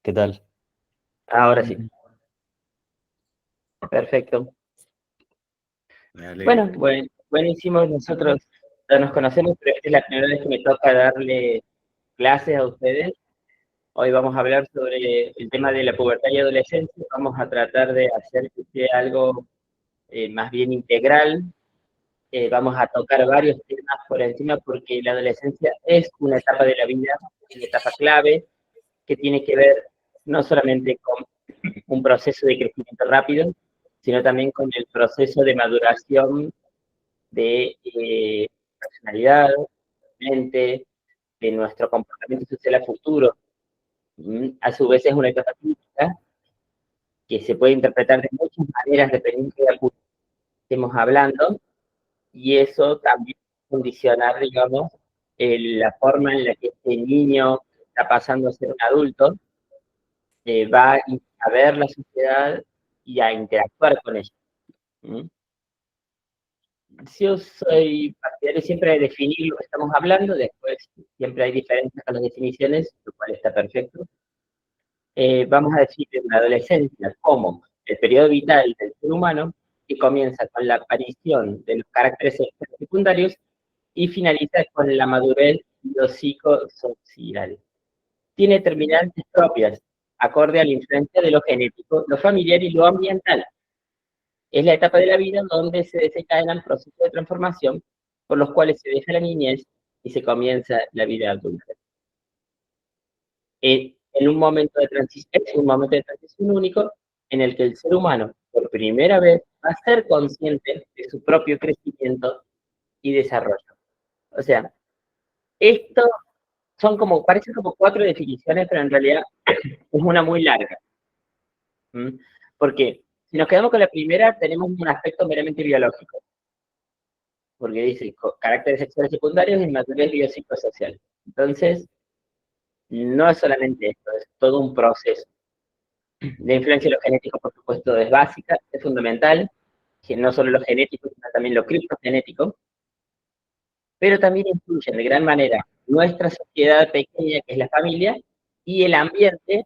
¿Qué tal? Ahora sí. Perfecto. Me Bueno, alegro. buenísimo. Nosotros ya nos conocemos, pero esta es la primera vez que me toca darle clases a ustedes. Hoy vamos a hablar sobre el tema de la pubertad y adolescencia. Vamos a tratar de hacer que sea algo más bien integral. Vamos a tocar varios temas por encima porque la adolescencia es una etapa de la vida, una etapa clave que tiene que ver no solamente con un proceso de crecimiento rápido, sino también con el proceso de maduración de personalidad, mente, de nuestro comportamiento social a futuro. A su vez es una etapa crítica que se puede interpretar de muchas maneras dependiendo de la que estemos hablando, y eso también condicionar, digamos, la forma en la que este niño está pasando a ser un adulto, va a ver la sociedad y a interactuar con ella. Yo soy partidario siempre de definir lo que estamos hablando, después siempre hay diferencias con las definiciones, lo cual está perfecto. Vamos a decir en la adolescencia como el periodo vital del ser humano, que comienza con la aparición de los caracteres secundarios y finaliza con la madurez psicosocial. Tiene determinantes propias, acorde a la influencia de lo genético, lo familiar y lo ambiental. Es la etapa de la vida donde se desencadenan procesos de transformación por los cuales se deja la niñez y se comienza la vida adulta. En un momento de transición, es un momento de transición único en el que el ser humano, por primera vez, va a ser consciente de su propio crecimiento y desarrollo. O sea, esto son como, parecen como 4 definiciones, pero en realidad es una muy larga. Porque si nos quedamos con la primera, tenemos un aspecto meramente biológico, porque dice caracteres sexuales secundarios y madurez biopsicosocial. Entonces, no es solamente esto, es todo un proceso. La influencia de lo genético, por supuesto, es básica, es fundamental, que no solo lo genético, sino también lo criptogenético, pero también influyen de gran manera nuestra sociedad pequeña, que es la familia, y el ambiente,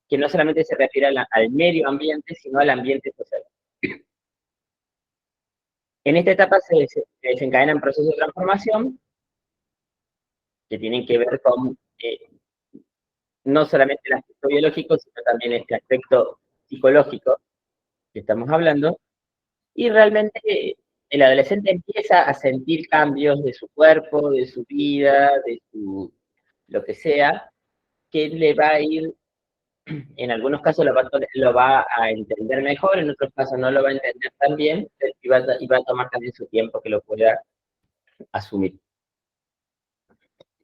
que no solamente se refiere al medio ambiente, sino al ambiente social. En esta etapa se desencadenan procesos de transformación que tienen que ver con no solamente el aspecto biológico, sino también este aspecto psicológico que estamos hablando, y realmente el adolescente empieza a sentir cambios de su cuerpo, de su vida, de su lo que sea, que le va a ir, en algunos casos lo va a entender mejor, en otros casos no lo va a entender tan bien, y va a tomar también su tiempo que lo pueda asumir.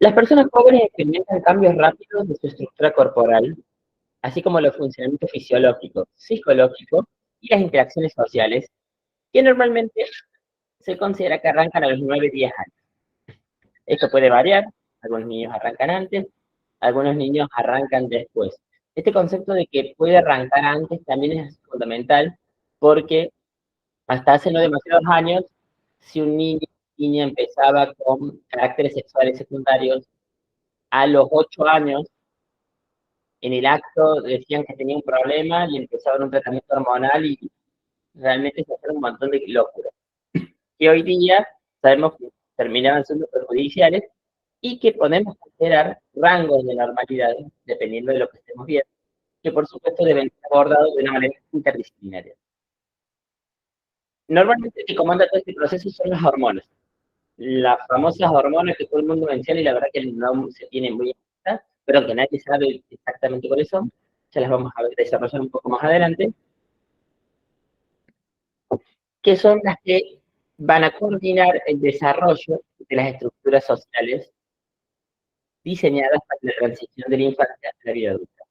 Las personas jóvenes experimentan cambios rápidos de su estructura corporal, así como los funcionamientos fisiológicos, psicológicos y las interacciones sociales, que normalmente se considera que arrancan a los 9-10 años. Esto puede variar, algunos niños arrancan antes, algunos niños arrancan después. Este concepto de que puede arrancar antes también es fundamental porque hasta hace no demasiados años, si un niño o niña empezaba con caracteres sexuales secundarios a los 8 años, en el acto decían que tenía un problema y empezaban un tratamiento hormonal y realmente se hacían un montón de locuras. Que hoy día sabemos que terminaban siendo perjudiciales y que podemos considerar rangos de normalidad, dependiendo de lo que estemos viendo, que por supuesto deben ser abordados de una manera interdisciplinaria. Normalmente el que comanda todo este proceso son las hormonas. Las famosas hormonas que todo el mundo menciona y la verdad que no se tiene muy en cuenta, pero que nadie sabe exactamente cuáles son, ya las vamos a desarrollar un poco más adelante, que son las que van a coordinar el desarrollo de las estructuras sociales diseñadas para la transición de la infancia a la vida adulta.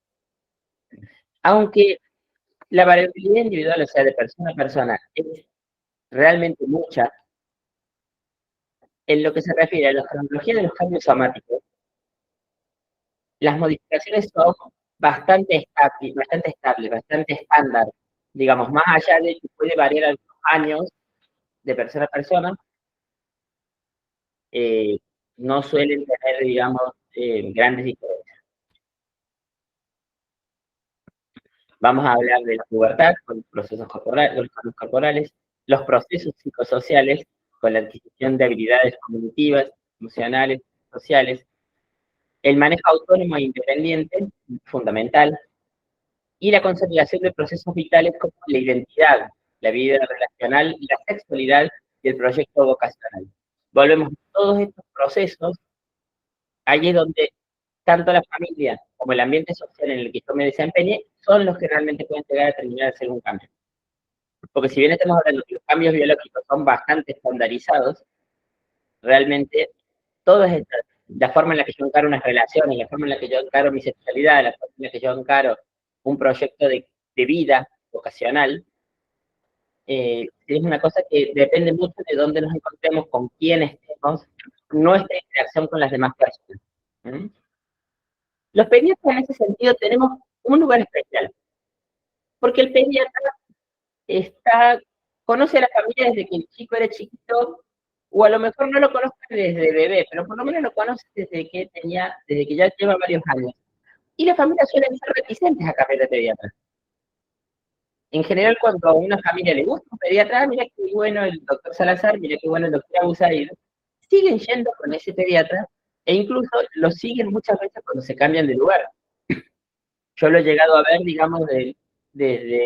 Aunque la variabilidad individual, o sea, de persona a persona, es realmente mucha, en lo que se refiere a la cronología de los cambios somáticos, las modificaciones son bastante estables, bastante estándar, digamos, más allá de que puede variar algunos años de persona a persona, no suelen tener, digamos, grandes diferencias. Vamos a hablar de la pubertad con los procesos corporales, los cambios corporales, los procesos psicosociales con la adquisición de habilidades cognitivas, emocionales, sociales, el manejo autónomo e independiente, fundamental, y la consolidación de procesos vitales como la identidad, la vida relacional, la sexualidad y el proyecto vocacional. Volvemos a todos estos procesos, allí es donde tanto la familia como el ambiente social en el que yo me desempeñe son los que realmente pueden llegar a terminar de hacer un cambio. Porque si bien estamos hablando de que los cambios biológicos son bastante estandarizados, realmente todas estas, la forma en la que yo encaro unas relaciones, la forma en la que yo encaro mi sexualidad, la forma en la que yo encaro un proyecto de vida vocacional, es una cosa que depende mucho de dónde nos encontremos, con quién estemos, nuestra interacción con las demás personas. ¿Mm? Los pediatras en ese sentido tenemos un lugar especial, porque el pediatra conoce a la familia desde que el chico era chiquito, o a lo mejor no lo conoce desde bebé, pero por lo menos lo conoce desde que ya lleva varios años. Y las familias suelen ser reticentes a cambiar de pediatra. En general, cuando a una familia le gusta un pediatra, mira qué bueno el doctor Salazar, mira qué bueno el doctor Abusaid, siguen yendo con ese pediatra, e incluso lo siguen muchas veces cuando se cambian de lugar. Yo lo he llegado a ver, digamos, de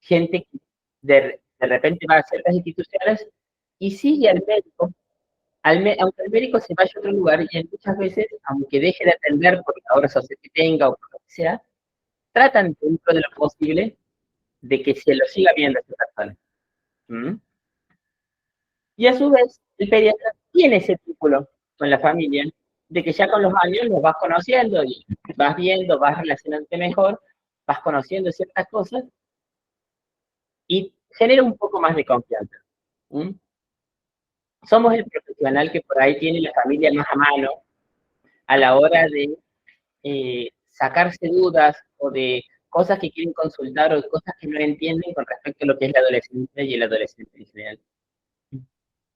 gente que de repente va a ciertas instituciones y sigue al médico, aunque el médico se vaya a otro lugar, y muchas veces, aunque deje de atender por la hora social que tenga o por lo que sea, tratan dentro de lo posible de que se lo siga viendo a esa persona. ¿Mm? Y a su vez, el pediatra tiene ese vínculo con la familia, de que ya con los años los vas conociendo y vas viendo, vas relacionándote mejor, vas conociendo ciertas cosas y genera un poco más de confianza. ¿Mm? Somos el profesional que por ahí tiene la familia más a mano a la hora de sacarse dudas o de cosas que quieren consultar o de cosas que no entienden con respecto a lo que es la adolescencia y el adolescente en general.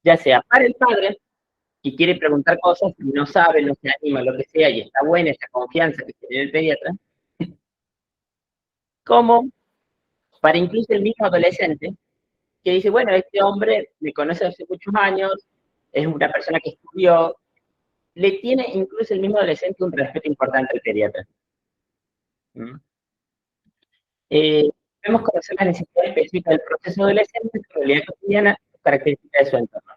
Ya sea para el padre, que quiere preguntar cosas y no sabe, no se anima, lo que sea, y está buena esa confianza que tiene el pediatra, como para incluso el mismo adolescente, que dice, bueno, este hombre me conoce hace muchos años, es una persona que estudió, le tiene incluso el mismo adolescente un respeto importante al pediatra. ¿Mm? Debemos conocer las necesidades específicas del proceso adolescente, su realidad cotidiana, sus características de su entorno.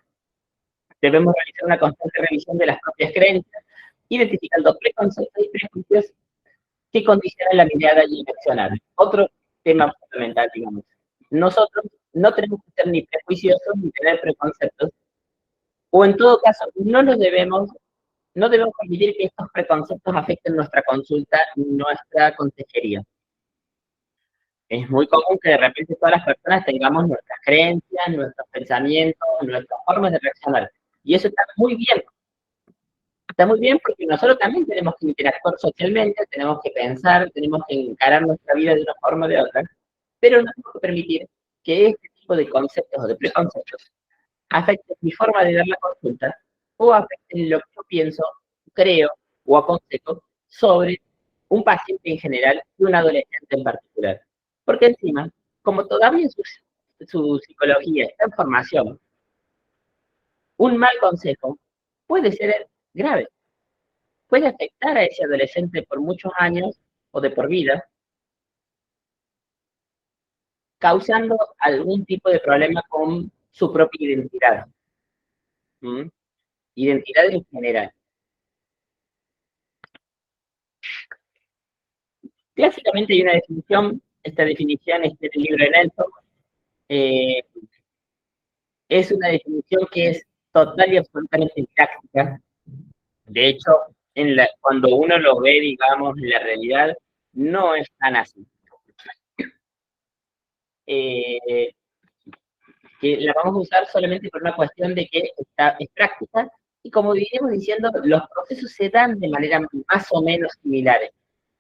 Debemos realizar una constante revisión de las propias creencias, identificando preconceptos y prejuicios que condicionan la mirada y el accionar. Otro tema fundamental, digamos. Nosotros no tenemos que ser ni prejuiciosos ni tener preconceptos, o en todo caso, no debemos permitir que estos preconceptos afecten nuestra consulta y nuestra consejería. Es muy común que de repente todas las personas tengamos nuestras creencias, nuestros pensamientos, nuestras formas de reaccionar. Y eso está muy bien. Está muy bien porque nosotros también tenemos que interactuar socialmente, tenemos que pensar, tenemos que encarar nuestra vida de una forma o de otra, pero no tenemos que permitir que este tipo de conceptos o de preconceptos afecten mi forma de dar la consulta o afecten lo que yo pienso, creo o aconsejo sobre un paciente en general y un adolescente en particular. Porque encima, como todavía su psicología está en formación, un mal consejo puede ser grave. Puede afectar a ese adolescente por muchos años o de por vida, causando algún tipo de problema con su propia identidad. ¿Mm? Identidad en general. Clásicamente hay una definición, esta definición está en el libro de Nelson, es una definición que es total y absolutamente práctica. De hecho, cuando uno lo ve, digamos, en la realidad, no es tan así. Que la vamos a usar solamente por una cuestión de que es práctica, y como iremos diciendo, los procesos se dan de manera más o menos similares.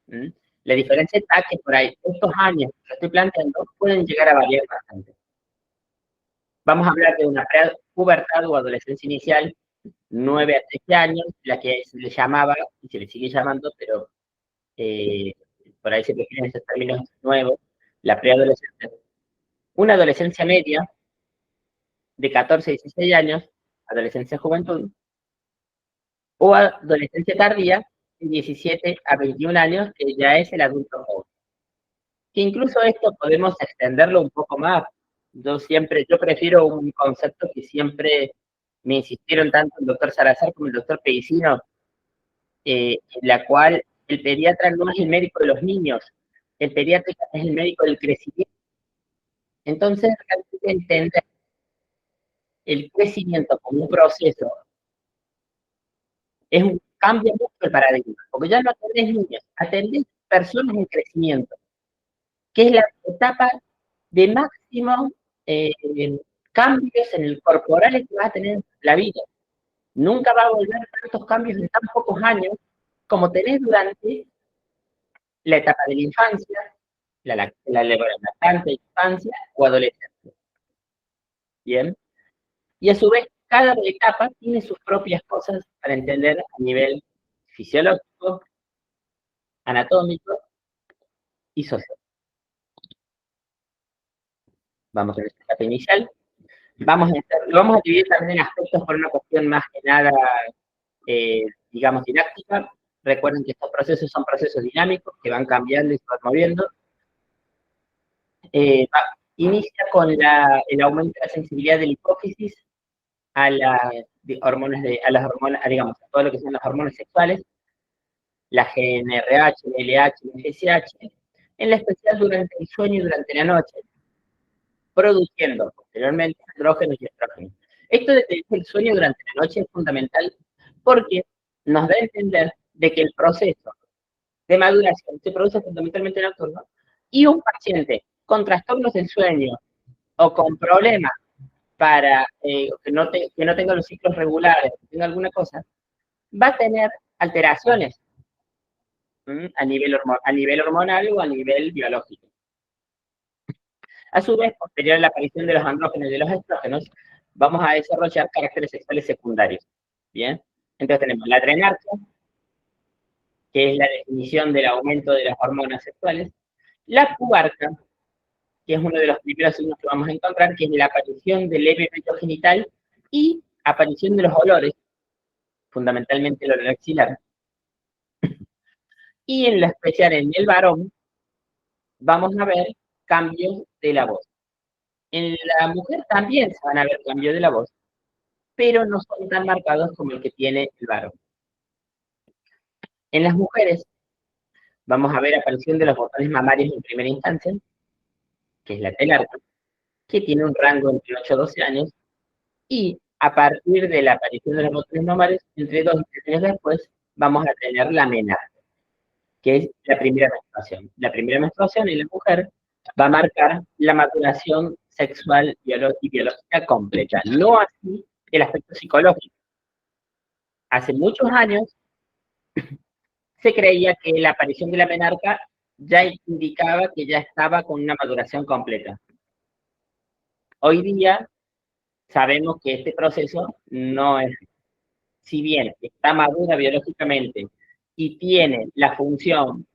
¿Mm? La diferencia está que por ahí, estos años que estoy planteando, pueden llegar a variar bastante. Vamos a hablar de una pubertad o adolescencia inicial, 9 a 13 años, la que se le llamaba, y se le sigue llamando, pero por ahí se prefieren esos términos nuevos, la preadolescencia, una adolescencia media de 14 a 16 años, adolescencia juventud, o adolescencia tardía, de 17 a 21 años, que ya es el adulto joven. Que incluso esto podemos extenderlo un poco más. Yo prefiero un concepto que siempre me insistieron tanto el doctor Salazar como el doctor Pedicino, en la cual el pediatra no es el médico de los niños, el pediatra es el médico del crecimiento. Entonces, realmente entender el crecimiento como un proceso cambia mucho el paradigma, porque ya no atendés niños, atendés personas en crecimiento, que es la etapa de máximo cambios en el corporal que va a tener la vida. Nunca va a volver tantos cambios en tan pocos años como tenés durante la etapa de la infancia, la lactante infancia o adolescencia. Bien. Y a su vez, cada etapa tiene sus propias cosas para entender a nivel fisiológico, anatómico y social. Vamos a ver esta etapa inicial. Lo vamos a dividir también en aspectos por una cuestión más que nada, digamos, didáctica. Recuerden que estos procesos son procesos dinámicos que van cambiando y se van moviendo. Inicia con el aumento de la sensibilidad de la hipófisis a las hormonas, digamos, a todo lo que son las hormonas sexuales, la GnRH, el LH, el FSH, en la especial durante el sueño y durante la noche, produciendo posteriormente andrógenos y estrógenos. Esto de el sueño durante la noche es fundamental porque nos da a entender de que el proceso de maduración se produce fundamentalmente nocturno y un paciente con trastornos del sueño o con problemas para que no tenga los ciclos regulares, que tenga alguna cosa, va a tener alteraciones a nivel hormonal o a nivel biológico. A su vez, posterior a la aparición de los andrógenos y de los estrógenos, vamos a desarrollar caracteres sexuales secundarios. ¿Bien? Entonces tenemos la adrenarquia, que es la definición del aumento de las hormonas sexuales, la pubarca, que es uno de los primeros signos que vamos a encontrar, que es la aparición del leve vello genital y aparición de los olores, fundamentalmente el olor axilar. Y en la especial en el varón, vamos a ver cambios de la voz. En la mujer también se van a ver cambios de la voz, pero no son tan marcados como el que tiene el varón. En las mujeres vamos a ver aparición de los botones mamarios en primera instancia, que es la telarca, que tiene un rango entre 8 a 12 años, y a partir de la aparición de los botones mamarios, entre 2 y 3 años después, vamos a tener la menarca, que es la primera menstruación. La primera menstruación en la mujer va a marcar la maduración sexual y biológica completa, no así el aspecto psicológico. Hace muchos años se creía que la aparición de la menarca ya indicaba que ya estaba con una maduración completa. Hoy día sabemos que este proceso no es, si bien está madura biológicamente y tiene la función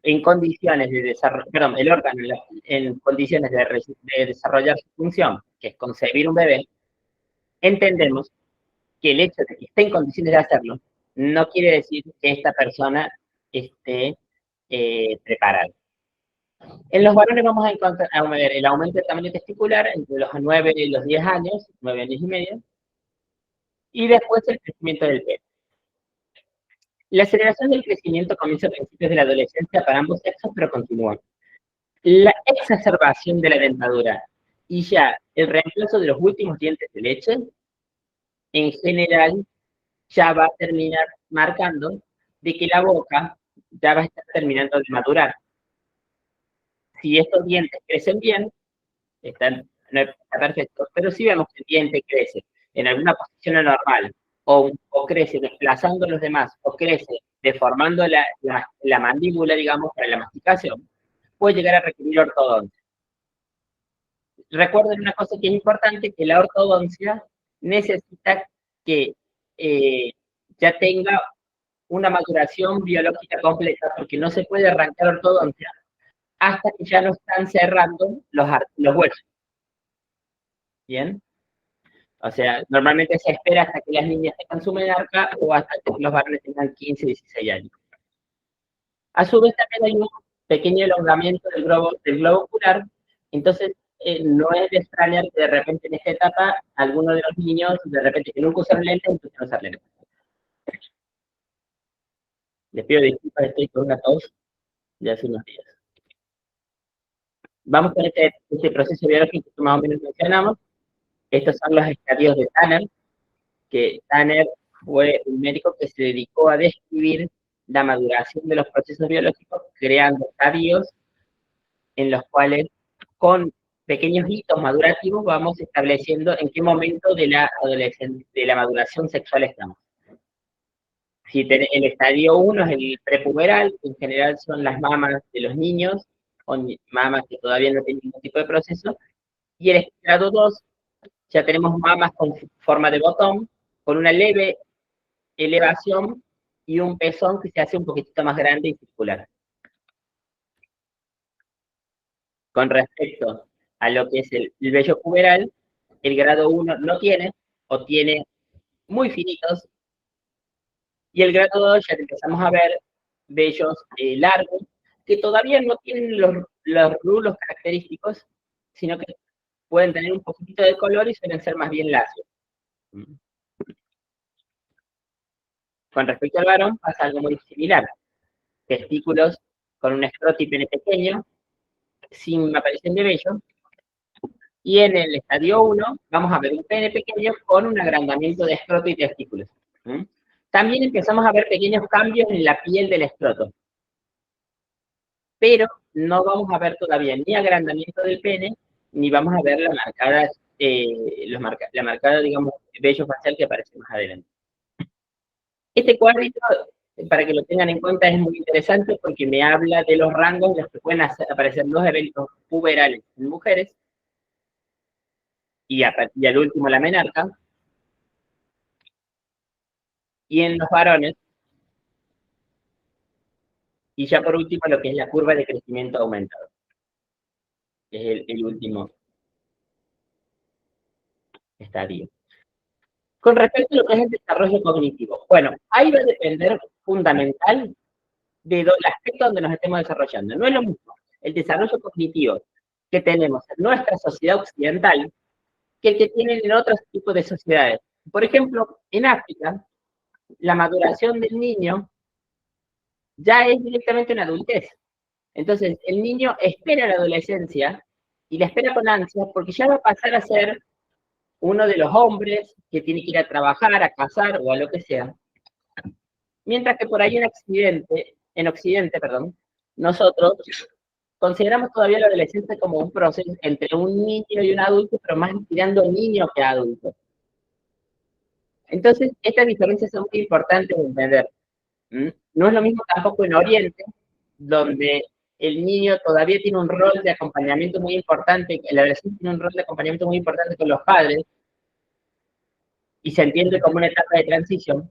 en condiciones de desarrollo, perdón, el órgano en condiciones de desarrollar su función, que es concebir un bebé, entendemos que el hecho de que esté en condiciones de hacerlo no quiere decir que esta persona esté preparada. En los varones vamos a encontrar el aumento del tamaño testicular entre los 9 y los 10 años, 9 años y medio, y después el crecimiento del pelo. La aceleración del crecimiento comienza a principios de la adolescencia para ambos sexos, pero continúa. La exacerbación de la dentadura y ya el reemplazo de los últimos dientes de leche, en general, ya va a terminar marcando de que la boca ya va a estar terminando de madurar. Si estos dientes crecen bien, no está perfecto, pero si vemos que el diente crece en alguna posición anormal, o crece desplazando a los demás, o crece deformando la mandíbula, digamos, para la masticación, puede llegar a requerir ortodoncia. Recuerden una cosa que es importante, que la ortodoncia necesita que ya tenga una maduración biológica completa, porque no se puede arrancar ortodoncia hasta que ya no están cerrando los huesos. ¿Bien? O sea, normalmente se espera hasta que las niñas tengan su menarca o hasta que los varones tengan 15, 16 años. A su vez, también hay un pequeño elongamiento del globo ocular, entonces no es de extrañar que de repente en esta etapa algunos de los niños, de repente que nunca usaron lentes, empiezan a usar lentes. Les pido disculpas, estoy con una tos de hace unos días. Vamos con este proceso biológico que más o menos mencionamos. Estos son los estadios de Tanner, que Tanner fue un médico que se dedicó a describir la maduración de los procesos biológicos, creando estadios en los cuales, con pequeños hitos madurativos, vamos estableciendo en qué momento de la maduración sexual estamos. Si el estadio 1 es el prepuberal, en general son las mamas de los niños, o mamas que todavía no tienen ningún tipo de proceso, y el grado 2 ya tenemos mamas con forma de botón, con una leve elevación y un pezón que se hace un poquitito más grande y circular. Con respecto a lo que es el vello puberal, el grado 1 no tiene, o tiene muy finitos, y el grado 2 ya empezamos a ver vellos largos, que todavía no tienen los rulos característicos, sino que pueden tener un poquitito de color y suelen ser más bien lacios. Con respecto al varón pasa algo muy similar. Testículos con un escroto y pene pequeño, sin aparición de vello, y en el estadio 1 vamos a ver un pene pequeño con un agrandamiento de escroto y testículos. También empezamos a ver pequeños cambios en la piel del escroto, pero no vamos a ver todavía ni agrandamiento del pene, ni vamos a ver la marcada, digamos, vello facial que aparece más adelante. Este cuadrito, para que lo tengan en cuenta, es muy interesante porque me habla de los rangos en los que pueden aparecer los eventos puberales en mujeres, y al último la menarca, y en los varones, y ya por último lo que es la curva de crecimiento aumentado, que es el último estadio. Con respecto a lo que es el desarrollo cognitivo, bueno, ahí va a depender fundamental del aspecto donde nos estemos desarrollando. No es lo mismo el desarrollo cognitivo que tenemos en nuestra sociedad occidental que el que tienen en otros tipos de sociedades. Por ejemplo, en África, la maduración del niño ya es directamente una adultez. Entonces, el niño espera la adolescencia y la espera con ansias porque ya va a pasar a ser uno de los hombres que tiene que ir a trabajar, a cazar o a lo que sea. Mientras que por ahí en Occidente, nosotros consideramos todavía la adolescencia como un proceso entre un niño y un adulto, pero más tirando niño que adulto. Entonces, estas diferencias son muy importantes de entender. No es lo mismo tampoco en Oriente, donde el niño todavía tiene un rol de acompañamiento muy importante, el adolescente tiene un rol de acompañamiento muy importante con los padres, y se entiende como una etapa de transición,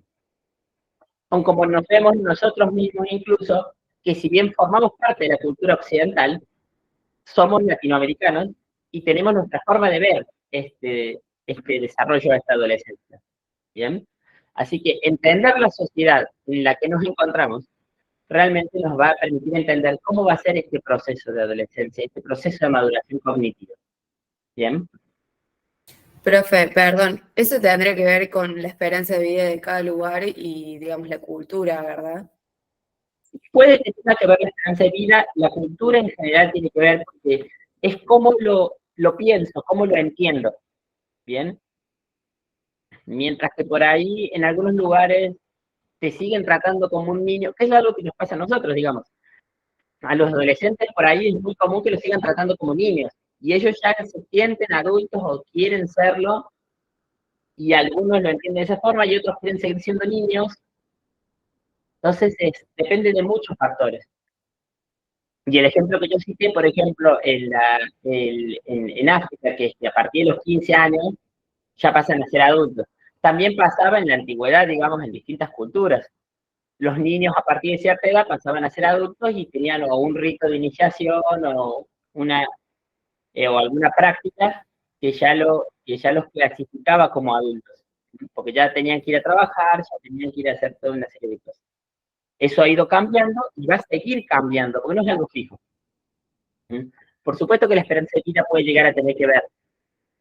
o como nos vemos nosotros mismos incluso, que si bien formamos parte de la cultura occidental, somos latinoamericanos y tenemos nuestra forma de ver este desarrollo de esta adolescencia. ¿Bien? Así que entender la sociedad en la que nos encontramos realmente nos va a permitir entender cómo va a ser este proceso de adolescencia, este proceso de maduración cognitiva. ¿Bien? Profe, perdón, eso tendría que ver con la esperanza de vida de cada lugar y, digamos, la cultura, ¿verdad? Puede que tenga que ver la esperanza de vida, la cultura en general tiene que ver porque es cómo lo pienso, cómo lo entiendo. ¿Bien? Mientras que por ahí, en algunos lugares, te siguen tratando como un niño, que es algo que nos pasa a nosotros, digamos. A los adolescentes por ahí es muy común que los sigan tratando como niños, y ellos ya se sienten adultos o quieren serlo, y algunos lo entienden de esa forma y otros quieren seguir siendo niños. Entonces, depende de muchos factores. Y el ejemplo que yo cité, por ejemplo, en África, que es que a partir de los 15 años ya pasan a ser adultos. También pasaba en la antigüedad, digamos, en distintas culturas. los niños a partir de cierta edad pasaban a ser adultos y tenían o un rito de iniciación o o alguna práctica que ya los clasificaba como adultos, porque ya tenían que ir a trabajar, ya tenían que ir a hacer toda una serie de cosas. Eso ha ido cambiando y va a seguir cambiando, porque no es algo fijo. Por supuesto que la esperanza de vida puede llegar a tener que ver,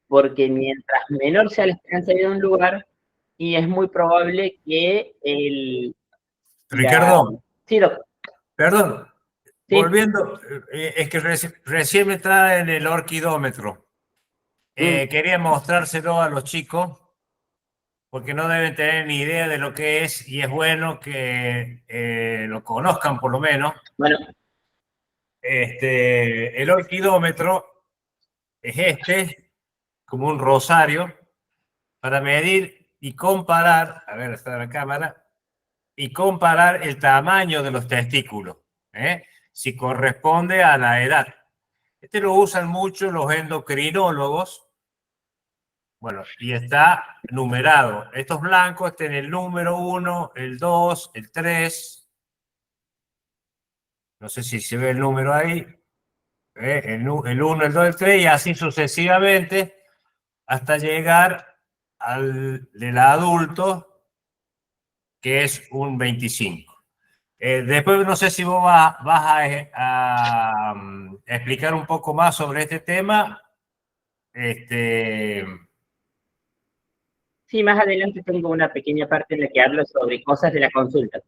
porque mientras menor sea la esperanza de vida en un lugar, y es muy probable que Ricardo. Sí, doctor. Perdón, Sí. volviendo, es que recién me traen el orquidómetro. Quería mostrárselo a los chicos, porque no deben tener ni idea de lo que es, y es bueno que lo conozcan por lo menos. Bueno. El orquidómetro es como un rosario, para medir y comparar, a ver, está en la cámara, y comparar el tamaño de los testículos, si corresponde a la edad. Lo usan mucho los endocrinólogos. Bueno, y está numerado. Estos blancos tienen el número 1, el 2, el 3. No sé si se ve el número ahí. El 1, el 2, el 3, y así sucesivamente hasta llegar al del adulto, que es un 25. Después no sé si vos vas a explicar un poco más sobre este tema. Sí, más adelante tengo una pequeña parte en la que hablo sobre cosas de la consulta.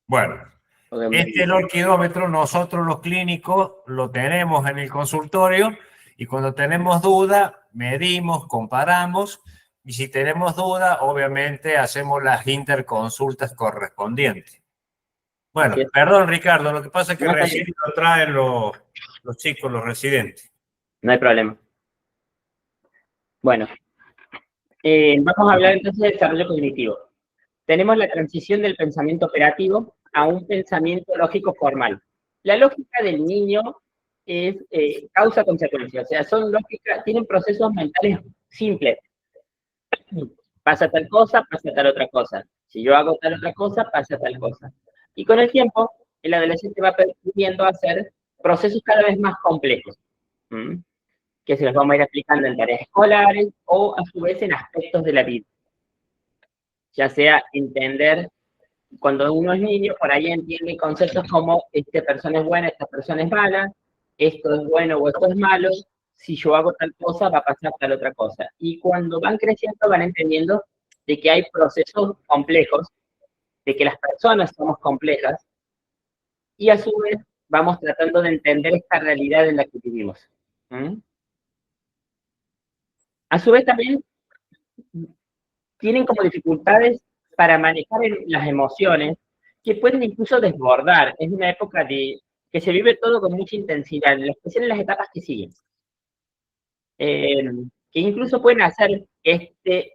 Bueno, el orquidómetro nosotros los clínicos lo tenemos en el consultorio, y cuando tenemos duda medimos, comparamos, y si tenemos duda obviamente hacemos las interconsultas correspondientes. Bueno, perdón Ricardo, lo que pasa es que recién lo traen los chicos, los residentes. No hay problema. Bueno, vamos a hablar entonces de desarrollo cognitivo. Tenemos la transición del pensamiento operativo a un pensamiento lógico formal. La lógica del niño es causa-consecuencia, o sea, tienen procesos mentales simples. Pasa tal cosa, pasa tal otra cosa. Si yo hago tal otra cosa, pasa tal cosa. Y con el tiempo, el adolescente va aprendiendo a hacer procesos cada vez más complejos, que se los vamos a ir explicando en tareas escolares o a su vez en aspectos de la vida. Ya sea entender, cuando uno es niño, por ahí entiende conceptos como esta persona es buena, esta persona es mala, esto es bueno o esto es malo, si yo hago tal cosa va a pasar tal otra cosa. Y cuando van creciendo van entendiendo de que hay procesos complejos, de que las personas somos complejas, y a su vez vamos tratando de entender esta realidad en la que vivimos. A su vez también tienen como dificultades para manejar las emociones, que pueden incluso desbordar. Es una época que se vive todo con mucha intensidad, en especial en las etapas que siguen. Que incluso pueden hacer este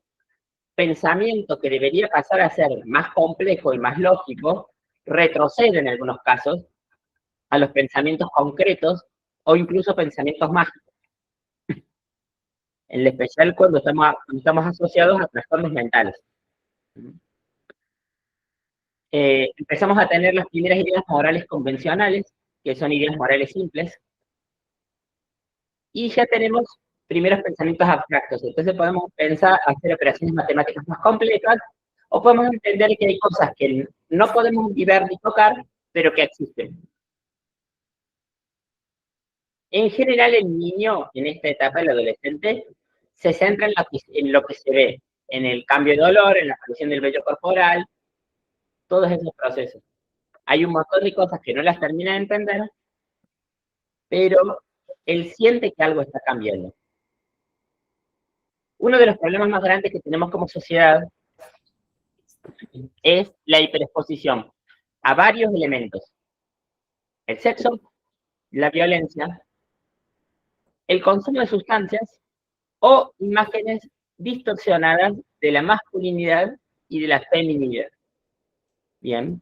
pensamiento que debería pasar a ser más complejo y más lógico, retrocede en algunos casos a los pensamientos concretos o incluso pensamientos mágicos. En especial cuando estamos asociados a trastornos mentales. Empezamos a tener las primeras ideas morales convencionales, que son ideas morales simples, y ya tenemos primeros pensamientos abstractos. Entonces podemos pensar, hacer operaciones matemáticas más complejas, o podemos entender que hay cosas que no podemos ver ni tocar, pero que existen. En general, el niño, en esta etapa, el adolescente, se centra en lo que se ve, en el cambio de olor, en la aparición del vello corporal, todos esos procesos. Hay un montón de cosas que no las termina de entender, pero él siente que algo está cambiando. Uno de los problemas más grandes que tenemos como sociedad es la hiperexposición a varios elementos. El sexo, la violencia, el consumo de sustancias o imágenes distorsionadas de la masculinidad y de la feminidad. Bien.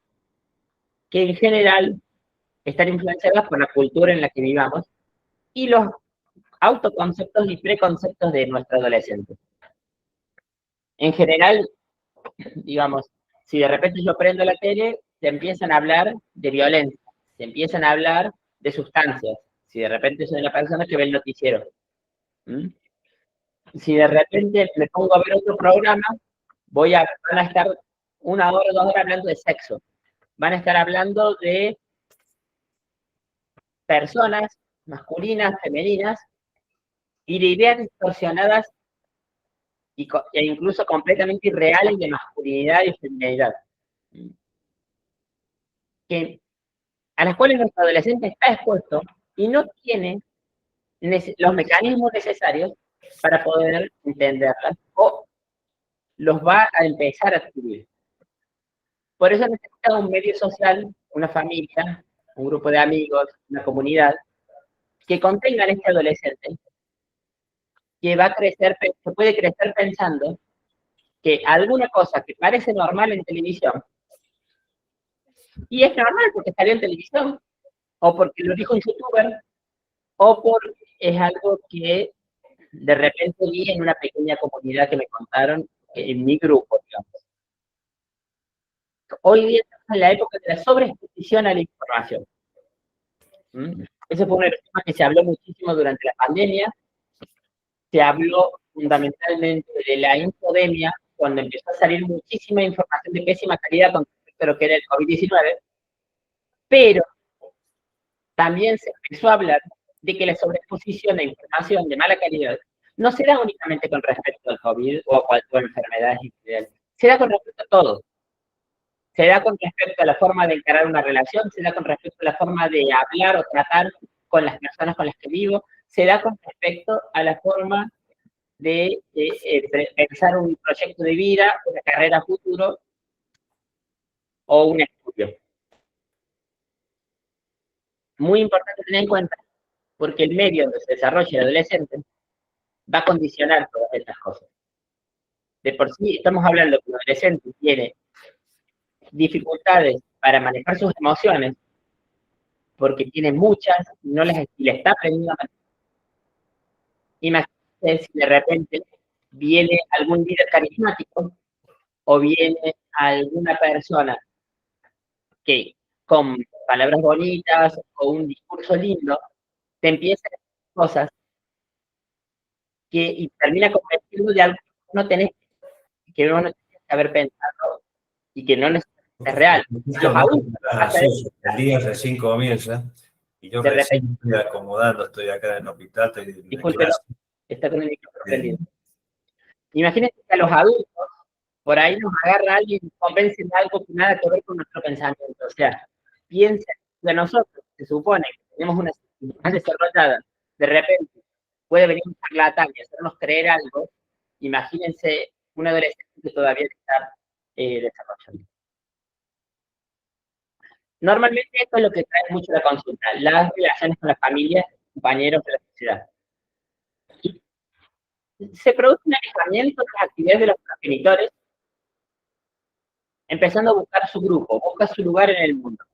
Que en general están influenciadas por la cultura en la que vivamos y los autoconceptos y preconceptos de nuestro adolescente. En general, digamos, Si de repente yo prendo la tele, se empiezan a hablar de violencia, se empiezan a hablar de sustancias. Si de repente soy una persona que ve el noticiero. Si de repente me pongo a ver otro programa, van a estar 1 hora, 2 horas hablando de sexo. Van a estar hablando de personas masculinas, femeninas, y de ideas distorsionadas e incluso completamente irreales de masculinidad y feminidad, a las cuales nuestro adolescente está expuesto y no tiene los mecanismos necesarios para poder entenderlas, o los va a empezar a adquirir. Por eso necesita un medio social, una familia, un grupo de amigos, una comunidad, que contengan a este adolescente, que va a crecer, que puede crecer pensando que alguna cosa que parece normal en televisión, y es normal porque salió en televisión, o porque lo dijo un youtuber, o porque es algo que de repente vi en una pequeña comunidad que me contaron en mi grupo, digamos. Hoy día estamos en la época de la sobreexposición a la información. Ese fue un tema que se habló muchísimo durante la pandemia. Se habló fundamentalmente de la infodemia, cuando empezó a salir muchísima información de pésima calidad con respecto a lo que era el COVID-19, pero también se empezó a hablar de que la sobreexposición a información de mala calidad no se da únicamente con respecto al COVID o a cualquier enfermedad, se da con respecto a todo. Se da con respecto a la forma de encarar una relación, se da con respecto a la forma de hablar o tratar con las personas con las que vivo, se da con respecto a la forma de pensar un proyecto de vida, una carrera futuro o un estudio. Muy importante tener en cuenta, porque el medio donde se desarrolla el adolescente va a condicionar todas estas cosas. De por sí, estamos hablando que el adolescente tiene dificultades para manejar sus emociones, porque tiene muchas y le está aprendiendo a manejar. Imagínense si de repente viene algún líder carismático o viene alguna persona que con palabras bonitas o un discurso lindo te empieza a decir cosas y termina convenciendo de algo que no tenés que haber pensado y que no es real. Los adultos, el día recién comienza y yo recién estoy acomodando, estoy acá en el hospital, estoy en disculpe, está con el micrófono prendido. Imagínense que a los adultos por ahí nos agarra alguien y convence de algo que nada que ver con nuestro pensamiento. O sea, piensen que nosotros, se supone que tenemos una sensibilidad más desarrollada, de repente puede venir un charlatán y hacernos creer algo. Imagínense un adolescente que todavía está desarrollando. Normalmente esto es lo que trae mucho la consulta, las relaciones con la familia, compañeros de la sociedad. Se produce un alejamiento de las actividades de los progenitores, empezando a buscar su grupo, busca su lugar en el mundo.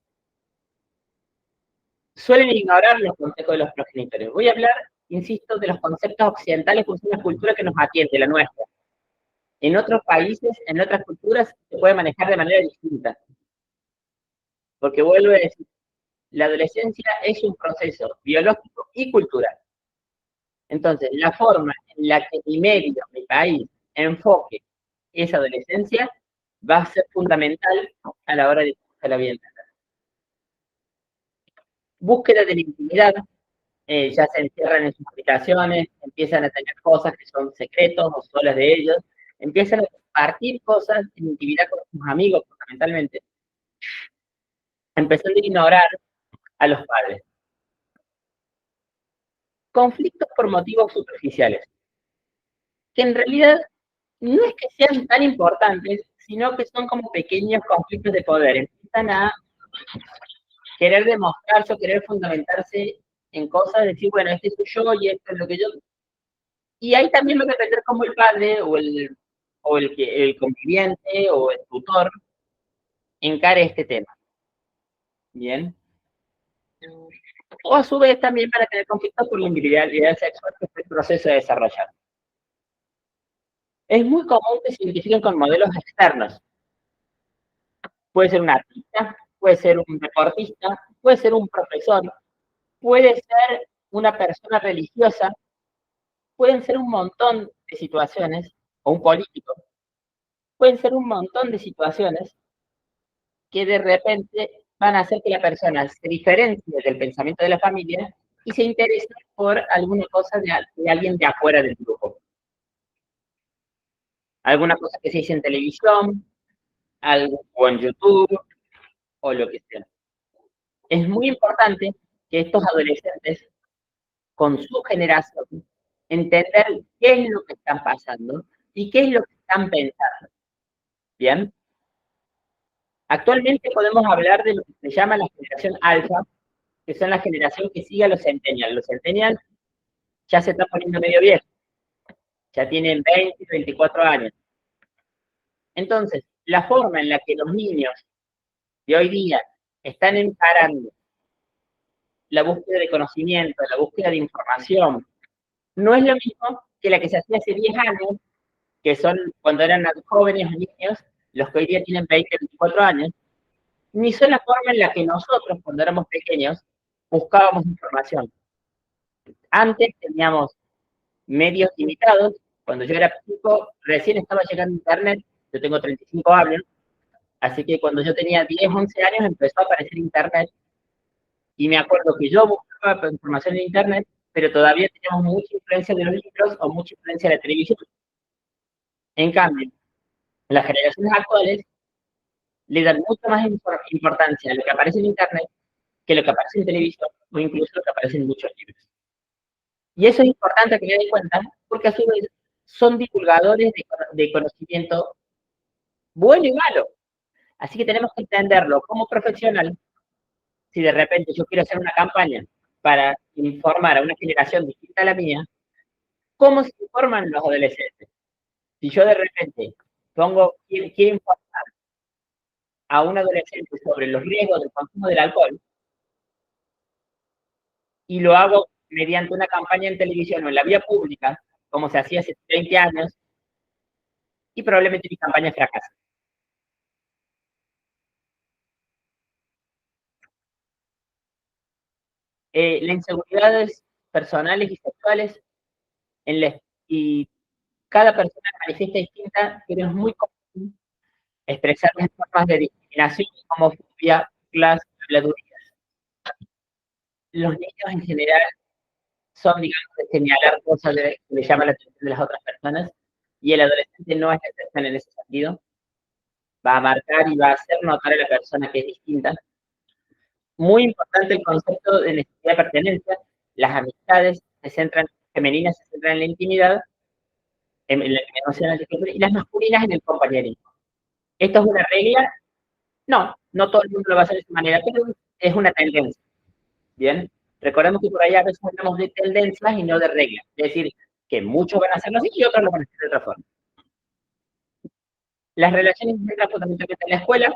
Suelen ignorar los consejos de los progenitores. Voy a hablar, insisto, de los conceptos occidentales, porque es una cultura que nos atiende, la nuestra. En otros países, en otras culturas, se puede manejar de manera distinta. Porque vuelvo a decir, la adolescencia es un proceso biológico y cultural. Entonces, la forma en la que mi medio, mi país, enfoque esa adolescencia va a ser fundamental a la hora de buscar la vida entera. Búsqueda de la intimidad, ya se encierran en sus habitaciones, empiezan a tener cosas que son secretos o solas de ellos, empiezan a compartir cosas en intimidad con sus amigos, fundamentalmente, empezando a ignorar a los padres. Conflictos por motivos superficiales, que en realidad no es que sean tan importantes, sino que son como pequeños conflictos de poder. Empiezan a querer demostrarse o querer fundamentarse en cosas, decir, bueno, este soy yo y esto es lo que yo... Y ahí también va a depender cómo el padre o el conviviente o el tutor encare este tema. Bien. O a su vez también para tener conflictos por la infidelidad sexual que está en proceso de desarrollar. Es muy común que se identifiquen con modelos externos. Puede ser un artista, puede ser un deportista, puede ser un profesor, puede ser una persona religiosa, pueden ser un montón de situaciones, o un político, pueden ser un montón de situaciones que de repente van a hacer que la persona se diferencie del pensamiento de la familia y se interese por alguna cosa de alguien de afuera del grupo. Alguna cosa que se dice en televisión, algo o en YouTube, o lo que sea. Es muy importante que estos adolescentes, con su generación, entender qué es lo que están pasando y qué es lo que están pensando. ¿Bien? Actualmente podemos hablar de lo que se llama la generación alfa, que son la generación que sigue a los centennials. Los centennials ya se están poniendo medio viejos, ya tienen 20, 24 años. Entonces, la forma en la que los niños de hoy día están encarando la búsqueda de conocimiento, la búsqueda de información, no es lo mismo que la que se hacía hace 10 años, que son cuando eran jóvenes o niños, los que hoy día tienen 20, 24 años, ni son la forma en la que nosotros, cuando éramos pequeños, buscábamos información. Antes teníamos medios limitados. Cuando yo era chico, recién estaba llegando Internet. Yo tengo 35 años, así que cuando yo tenía 10, 11 años empezó a aparecer Internet. Y me acuerdo que yo buscaba información en Internet, pero todavía teníamos mucha influencia de los libros o mucha influencia de la televisión. En cambio, las generaciones actuales le dan mucha más importancia a lo que aparece en Internet que lo que aparece en televisión o incluso lo que aparece en muchos libros. Y eso es importante que me den cuenta, porque a su vez son divulgadores de conocimiento bueno y malo. Así que tenemos que entenderlo como profesional. Si de repente yo quiero hacer una campaña para informar a una generación distinta a la mía, ¿cómo se informan los adolescentes? Si yo de repente quiero informar a un adolescente sobre los riesgos del consumo del alcohol y lo hago mediante una campaña en televisión o en la vía pública, como se hacía hace 20 años, y probablemente mi campaña fracasa. Las inseguridades personales y sexuales, y cada persona manifiesta distinta, pero es muy común expresar las formas de discriminación, homofobia, clase, habladurías. Los niños en general son, digamos, de señalar cosas que le llaman la atención de las otras personas, y el adolescente no es la excepción en ese sentido. Va a marcar y va a hacer notar a la persona que es distinta. Muy importante el concepto de necesidad de pertenencia. Las amistades femeninas se centran en la intimidad, en la emocional, y las masculinas en el compañerismo. ¿Esto es una regla? No, no todo el mundo lo va a hacer de esa manera, pero es una tendencia. ¿Bien? Recordemos que por ahí a veces hablamos de tendencias y no de reglas. Es decir, que muchos van a hacerlo así y otros lo van a hacer de otra forma. Las relaciones se centran fundamentalmente en la escuela,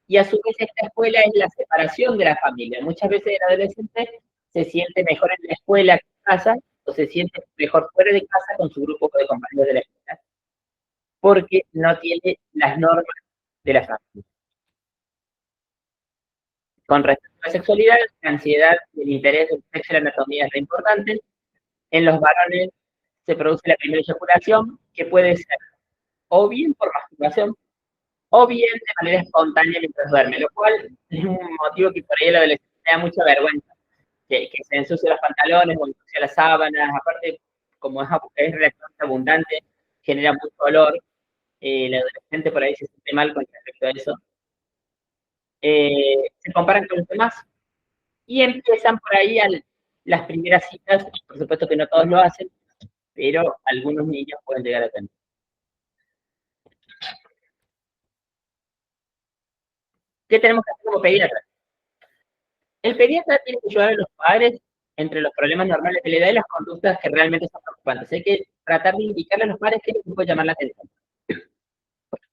y a su vez esta escuela es la separación de la familia. Muchas veces el adolescente se siente mejor en la escuela que en casa, o se siente mejor fuera de casa con su grupo de compañeros de la escuela, porque no tiene las normas de la familia. Con respecto a la sexualidad, la ansiedad y el interés del sexo y la anatomía es re importante. En los varones se produce la primera eyaculación, que puede ser o bien por masturbación, o bien de manera espontánea mientras duerme, lo cual es un motivo que por ahí el adolescente da mucha vergüenza, que se ensucie los pantalones o ensucia las sábanas. Aparte, como es relativamente abundante, genera mucho olor. El adolescente por ahí se siente mal con respecto a eso. Se comparan con los demás y empiezan por ahí las primeras citas. Por supuesto que no todos lo hacen, pero algunos niños pueden llegar a tener. ¿Qué tenemos que hacer como pediatra? El pediatra tiene que ayudar a los padres entre los problemas normales de la edad y las conductas que realmente son preocupantes. Hay que tratar de indicarle a los padres qué les puede llamar la atención.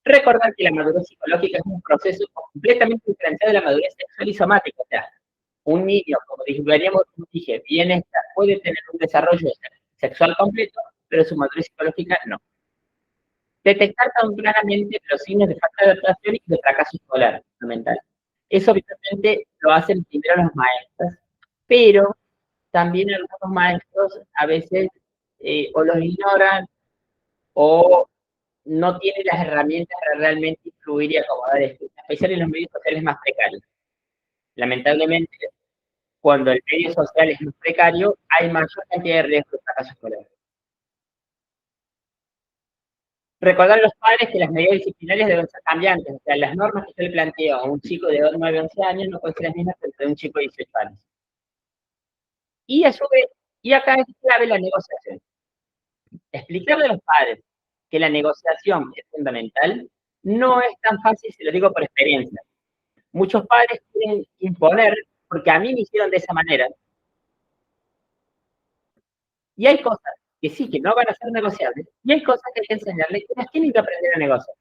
Recordar que la madurez psicológica es un proceso completamente diferenciado de la madurez sexual y somática. O sea, un niño, como dije, bien puede tener un desarrollo sexual completo, pero su madurez psicológica no. Detectar tempranamente los signos de falta de adaptación y de fracaso escolar, fundamental. Eso obviamente lo hacen primero los maestros, pero también algunos maestros a veces o los ignoran o no tienen las herramientas para realmente influir y acomodar esto, especialmente en los medios sociales más precarios. Lamentablemente, cuando el medio social es más precario, hay mayor cantidad de riesgos de fracaso escolar. Recordar a los padres que las medidas disciplinarias deben ser cambiantes, o sea, las normas que yo le planteo a un chico de 9 o 11 años no pueden ser las mismas que de un chico de 18 años. Y a su vez, y acá es clave la negociación. Explicarle a los padres que la negociación es fundamental no es tan fácil, se lo digo por experiencia. Muchos padres quieren imponer, porque a mí me hicieron de esa manera. Y hay cosas que sí, que no van a ser negociables, y hay cosas que hay que enseñarles que las tienen que aprender a negociar.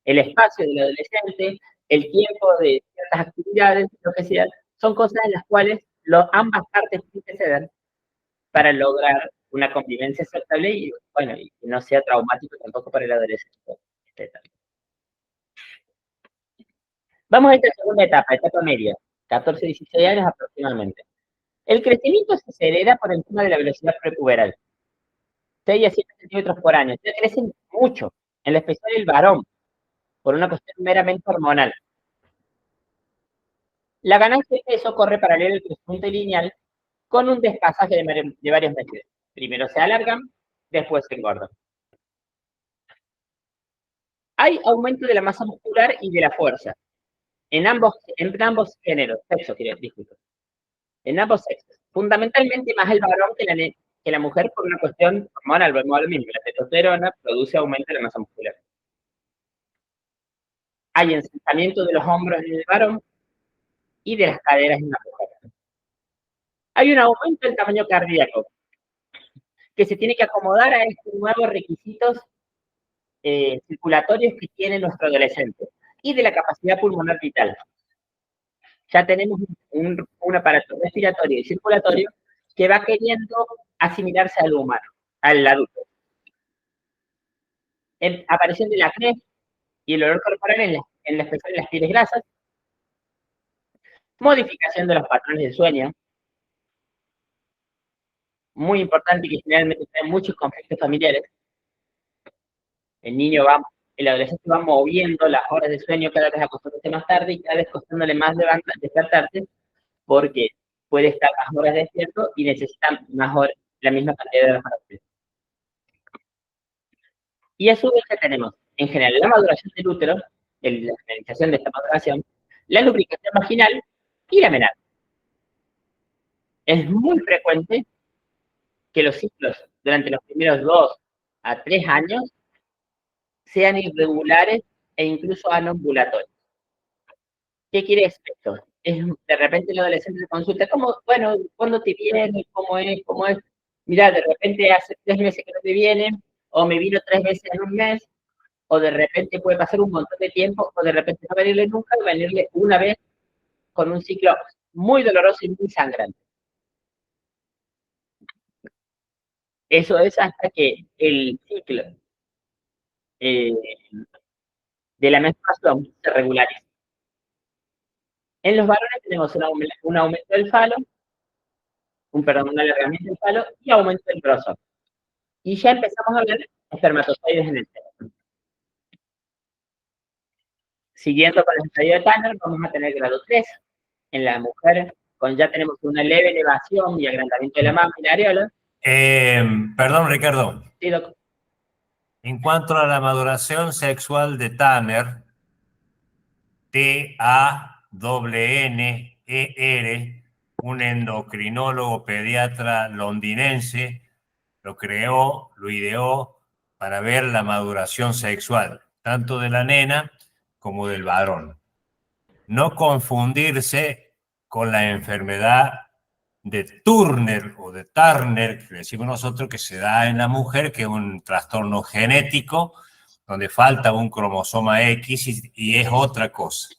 El espacio del adolescente, el tiempo de ciertas actividades, lo que sea, son cosas en las cuales ambas partes tienen que ceder para lograr una convivencia aceptable y, bueno, y que no sea traumático tampoco para el adolescente. Vamos a esta segunda etapa media, 14, 16 años aproximadamente. El crecimiento se hereda por encima de la velocidad prepuberal. 6 a 7 centímetros por año. Ya crecen mucho, en especial el varón, por una cuestión meramente hormonal. La ganancia de peso corre paralelo al crecimiento lineal con un desfasaje de varios meses. Primero se alargan, después se engordan. Hay aumento de la masa muscular y de la fuerza. En ambos géneros, disculpe. En ambos sexos. Fundamentalmente más el varón que la mujer por una cuestión hormonal, volvemos a lo mismo. La testosterona produce aumento de la masa muscular. Hay ensantamiento de los hombros en el varón y de las caderas en la mujer. Hay un aumento del tamaño cardíaco que se tiene que acomodar a estos nuevos requisitos circulatorios que tiene nuestro adolescente y de la capacidad pulmonar vital. Ya tenemos un aparato respiratorio y circulatorio que va queriendo asimilarse al humano, al adulto. Aparición del acné y el olor corporal en las pieles grasas, modificación de los patrones de sueño, muy importante que generalmente trae muchos conflictos familiares. El adolescente va moviendo las horas de sueño, cada vez acostándose más tarde y cada vez costándole más despertarse porque puede estar más horas despierto y necesita más horas, la misma cantidad de horas para dormir. Y a su vez ya tenemos, en general, la maduración del útero, la finalización de esta maduración, la lubricación vaginal y la menarquia. Es muy frecuente que los ciclos durante los primeros 2 a 3 años sean irregulares e incluso anovulatorios. ¿Qué quiere decir esto? De repente el adolescente se consulta, bueno, ¿cuándo te viene? ¿Cómo es? ¿Cómo es? Mira, de repente hace 3 meses que no te viene, o me vino 3 veces en un mes, o de repente puede pasar un montón de tiempo, o de repente no venirle nunca, o venirle una vez con un ciclo muy doloroso y muy sangrante. Eso es hasta que el ciclo de la menstruación se regulariza. En los varones tenemos un aumento del falo, un alargamiento del falo y aumento del grosor. Y ya empezamos a ver espermatozoides en el seno. Siguiendo con el estadio de Tanner, vamos a tener grado 3. En la mujer, ya tenemos una leve elevación y agrandamiento de la mama y la areola. Perdón, Ricardo. Sí, doctor. En cuanto a la maduración sexual de Tanner, Tanner, un endocrinólogo pediatra londinense, lo creó, lo ideó para ver la maduración sexual, tanto de la nena como del varón. No confundirse con la enfermedad de Turner o de Turner, que decimos nosotros, que se da en la mujer, que es un trastorno genético donde falta un cromosoma X y es otra cosa.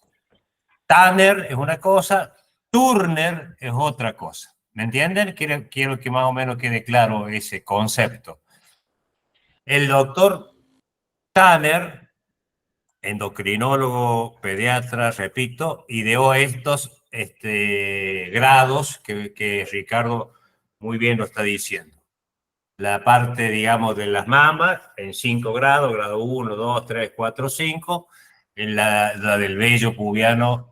Tanner es una cosa, Turner es otra cosa. ¿Me entienden? Quiero que más o menos quede claro ese concepto. El doctor Tanner, endocrinólogo, pediatra, repito, ideó estos grados que Ricardo muy bien lo está diciendo. La parte, digamos, de las mamas en 5 grados, grado 1, 2, 3, 4, 5, en la del vello pubiano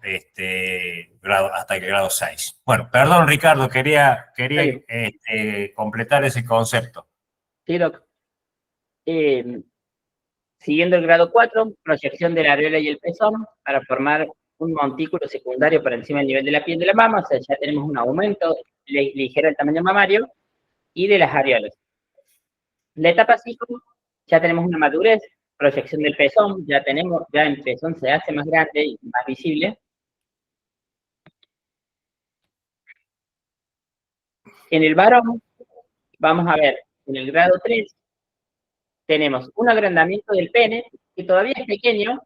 hasta el grado 6. Bueno, perdón, Ricardo, quería completar ese concepto. Sí, Doc. Siguiendo el grado 4, proyección de la areola y el pezón para formar un montículo secundario por encima del nivel de la piel de la mama, o sea, ya tenemos un aumento ligero del tamaño mamario y de las areolas. La etapa 5, ya tenemos una madurez, proyección del pezón, ya el pezón se hace más grande y más visible. En el varón, vamos a ver, en el grado 3, tenemos un agrandamiento del pene, que todavía es pequeño,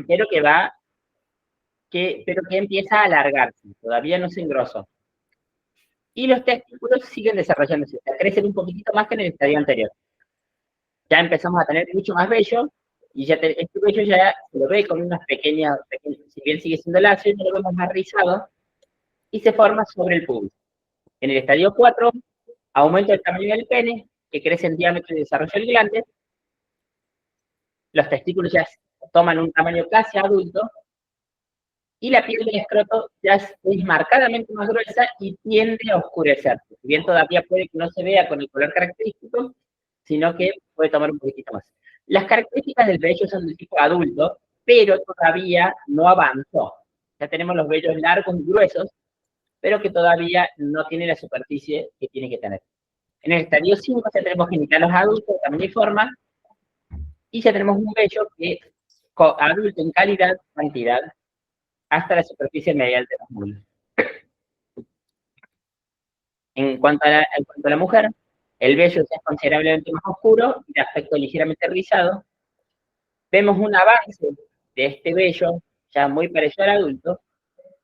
pero que empieza a alargarse, todavía no se engrosó. Y los testículos siguen desarrollándose, o sea, crecen un poquitito más que en el estadio anterior. Ya empezamos a tener mucho más vello, y ya este vello ya se lo ve con unas pequeñas, si bien sigue siendo lacio, ya lo vemos más rizado, y se forma sobre el pubis. En el estadio 4, aumento del tamaño del pene, que crece en diámetro y desarrolla el glande. Los testículos ya toman un tamaño casi adulto, y la piel del escroto ya es marcadamente más gruesa y tiende a oscurecerse. Si bien todavía puede que no se vea con el color característico, sino que puede tomar un poquitito más. Las características del vello son de tipo adulto, pero todavía no avanzó. Ya tenemos los vellos largos y gruesos, pero que todavía no tiene la superficie que tiene que tener. En el estadio 5 ya tenemos genitales adultos, tamaño y forma, y ya tenemos un vello que es adulto en calidad, cantidad, hasta la superficie medial de los muslos. En cuanto a la mujer, el vello ya es considerablemente más oscuro y de aspecto ligeramente rizado. Vemos un avance de este vello ya muy parecido al adulto,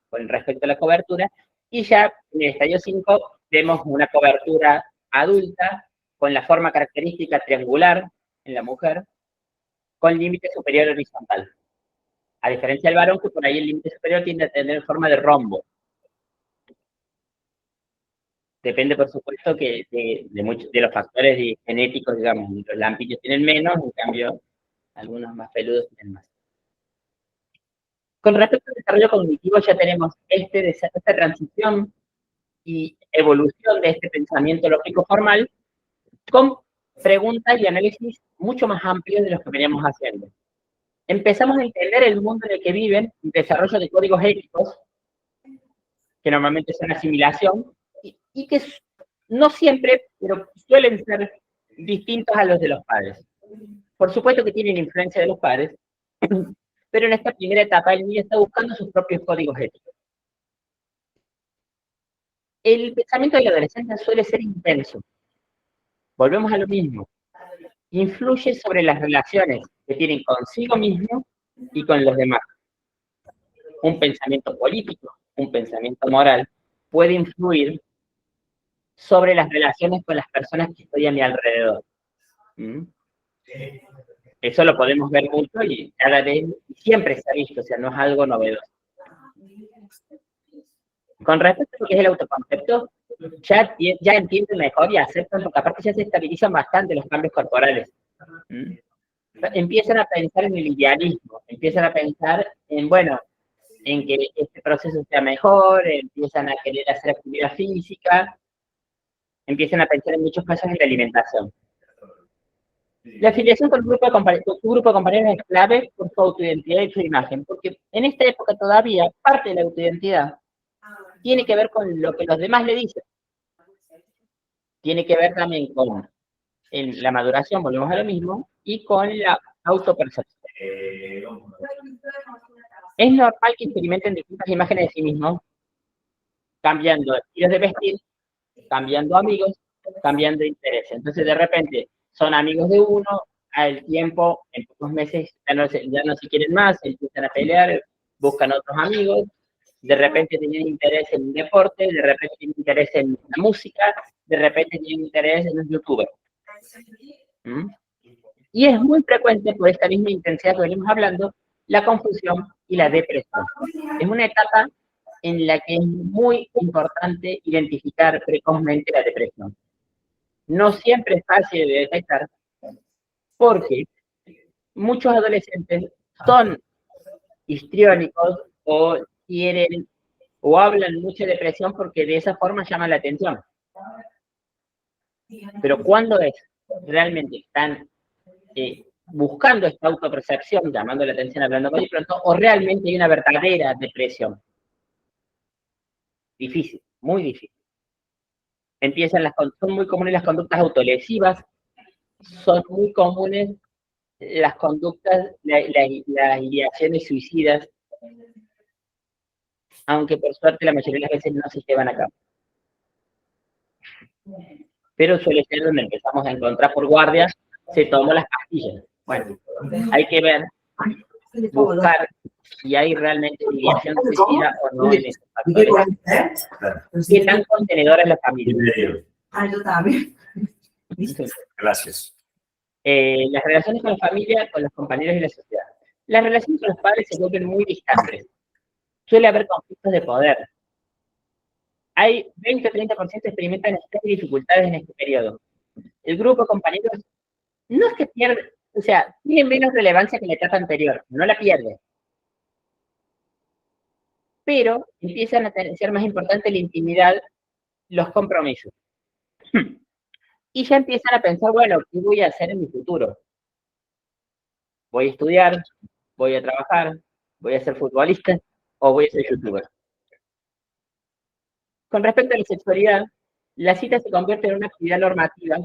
con respecto a la cobertura, y ya en el estadio 5 vemos una cobertura adulta con la forma característica triangular en la mujer, con límite superior horizontal. A diferencia del varón, que por ahí el límite superior tiende a tener forma de rombo. Depende, por supuesto, que de los factores genéticos, digamos. Los lampiños tienen menos, en cambio, algunos más peludos tienen más. Con respecto al desarrollo cognitivo, ya tenemos esta transición y evolución de este pensamiento lógico formal con preguntas y análisis mucho más amplios de los que veníamos haciendo. Empezamos a entender el mundo en el que viven, el desarrollo de códigos éticos, que normalmente son asimilación, y que no siempre, pero suelen ser distintos a los de los padres. Por supuesto que tienen influencia de los padres, pero en esta primera etapa el niño está buscando sus propios códigos éticos. El pensamiento del adolescente suele ser intenso. Volvemos a lo mismo. Influye sobre las relaciones que tienen consigo mismo y con los demás. Un pensamiento político, un pensamiento moral, puede influir sobre las relaciones con las personas que estoy a mi alrededor. Eso lo podemos ver mucho y cada vez siempre se ha visto, o sea, no es algo novedoso. Con respecto a lo que es el autoconcepto, ya entienden mejor y aceptan, porque aparte ya se estabilizan bastante los cambios corporales. Empiezan a pensar en el idealismo, empiezan a pensar en, bueno, en que este proceso sea mejor, empiezan a querer hacer actividad física, empiezan a pensar en muchos casos en la alimentación. La afiliación con tu grupo de compañeros es clave por su autoidentidad y su imagen, porque en esta época todavía parte de la autoidentidad tiene que ver con lo que los demás le dicen. Tiene que ver también con la maduración, volvemos a lo mismo, y con la autopercepción. Es normal que experimenten distintas imágenes de sí mismos, cambiando estilos de vestir, cambiando amigos, cambiando intereses. Entonces, de repente, son amigos de uno, al tiempo, en pocos meses, ya no se quieren más, empiezan a pelear, buscan otros amigos, de repente tienen interés en un deporte, de repente tienen interés en la música, de repente tienen interés en un youtuber. Y es muy frecuente, por esta misma intensidad que venimos hablando, la confusión y la depresión. Es una etapa en la que es muy importante identificar precozmente la depresión. No siempre es fácil de detectar, porque muchos adolescentes son histriónicos o quieren o hablan mucho de depresión porque de esa forma llaman la atención. Pero ¿cuándo es realmente están buscando esta autopercepción, llamando la atención, hablando muy pronto, o realmente hay una verdadera depresión? Difícil, muy difícil. Son muy comunes las conductas autolesivas, son muy comunes las conductas, las ideaciones suicidas, aunque por suerte la mayoría de las veces no se llevan a cabo. Pero suele ser donde empezamos a encontrar por guardia, se tomó las pastillas. Bueno, hay que ver, buscar si hay realmente ideación suicida o no en esos factores. ¿Qué tan contenedora es la familia? Yo también. Gracias. Las relaciones con la familia, con los compañeros y la sociedad. Las relaciones con los padres se vuelven muy distantes. Suele haber conflictos de poder. Hay 20-30% experimentan estas dificultades en este periodo. El grupo de compañeros no es que pierde, o sea, tiene menos relevancia que la etapa anterior, no la pierde. Pero empiezan a ser más importante la intimidad, los compromisos. Y ya empiezan a pensar, bueno, ¿qué voy a hacer en mi futuro? ¿Voy a estudiar? ¿Voy a trabajar? ¿Voy a ser futbolista? ¿O voy a ser youtuber? Con respecto a la sexualidad, la cita se convierte en una actividad normativa,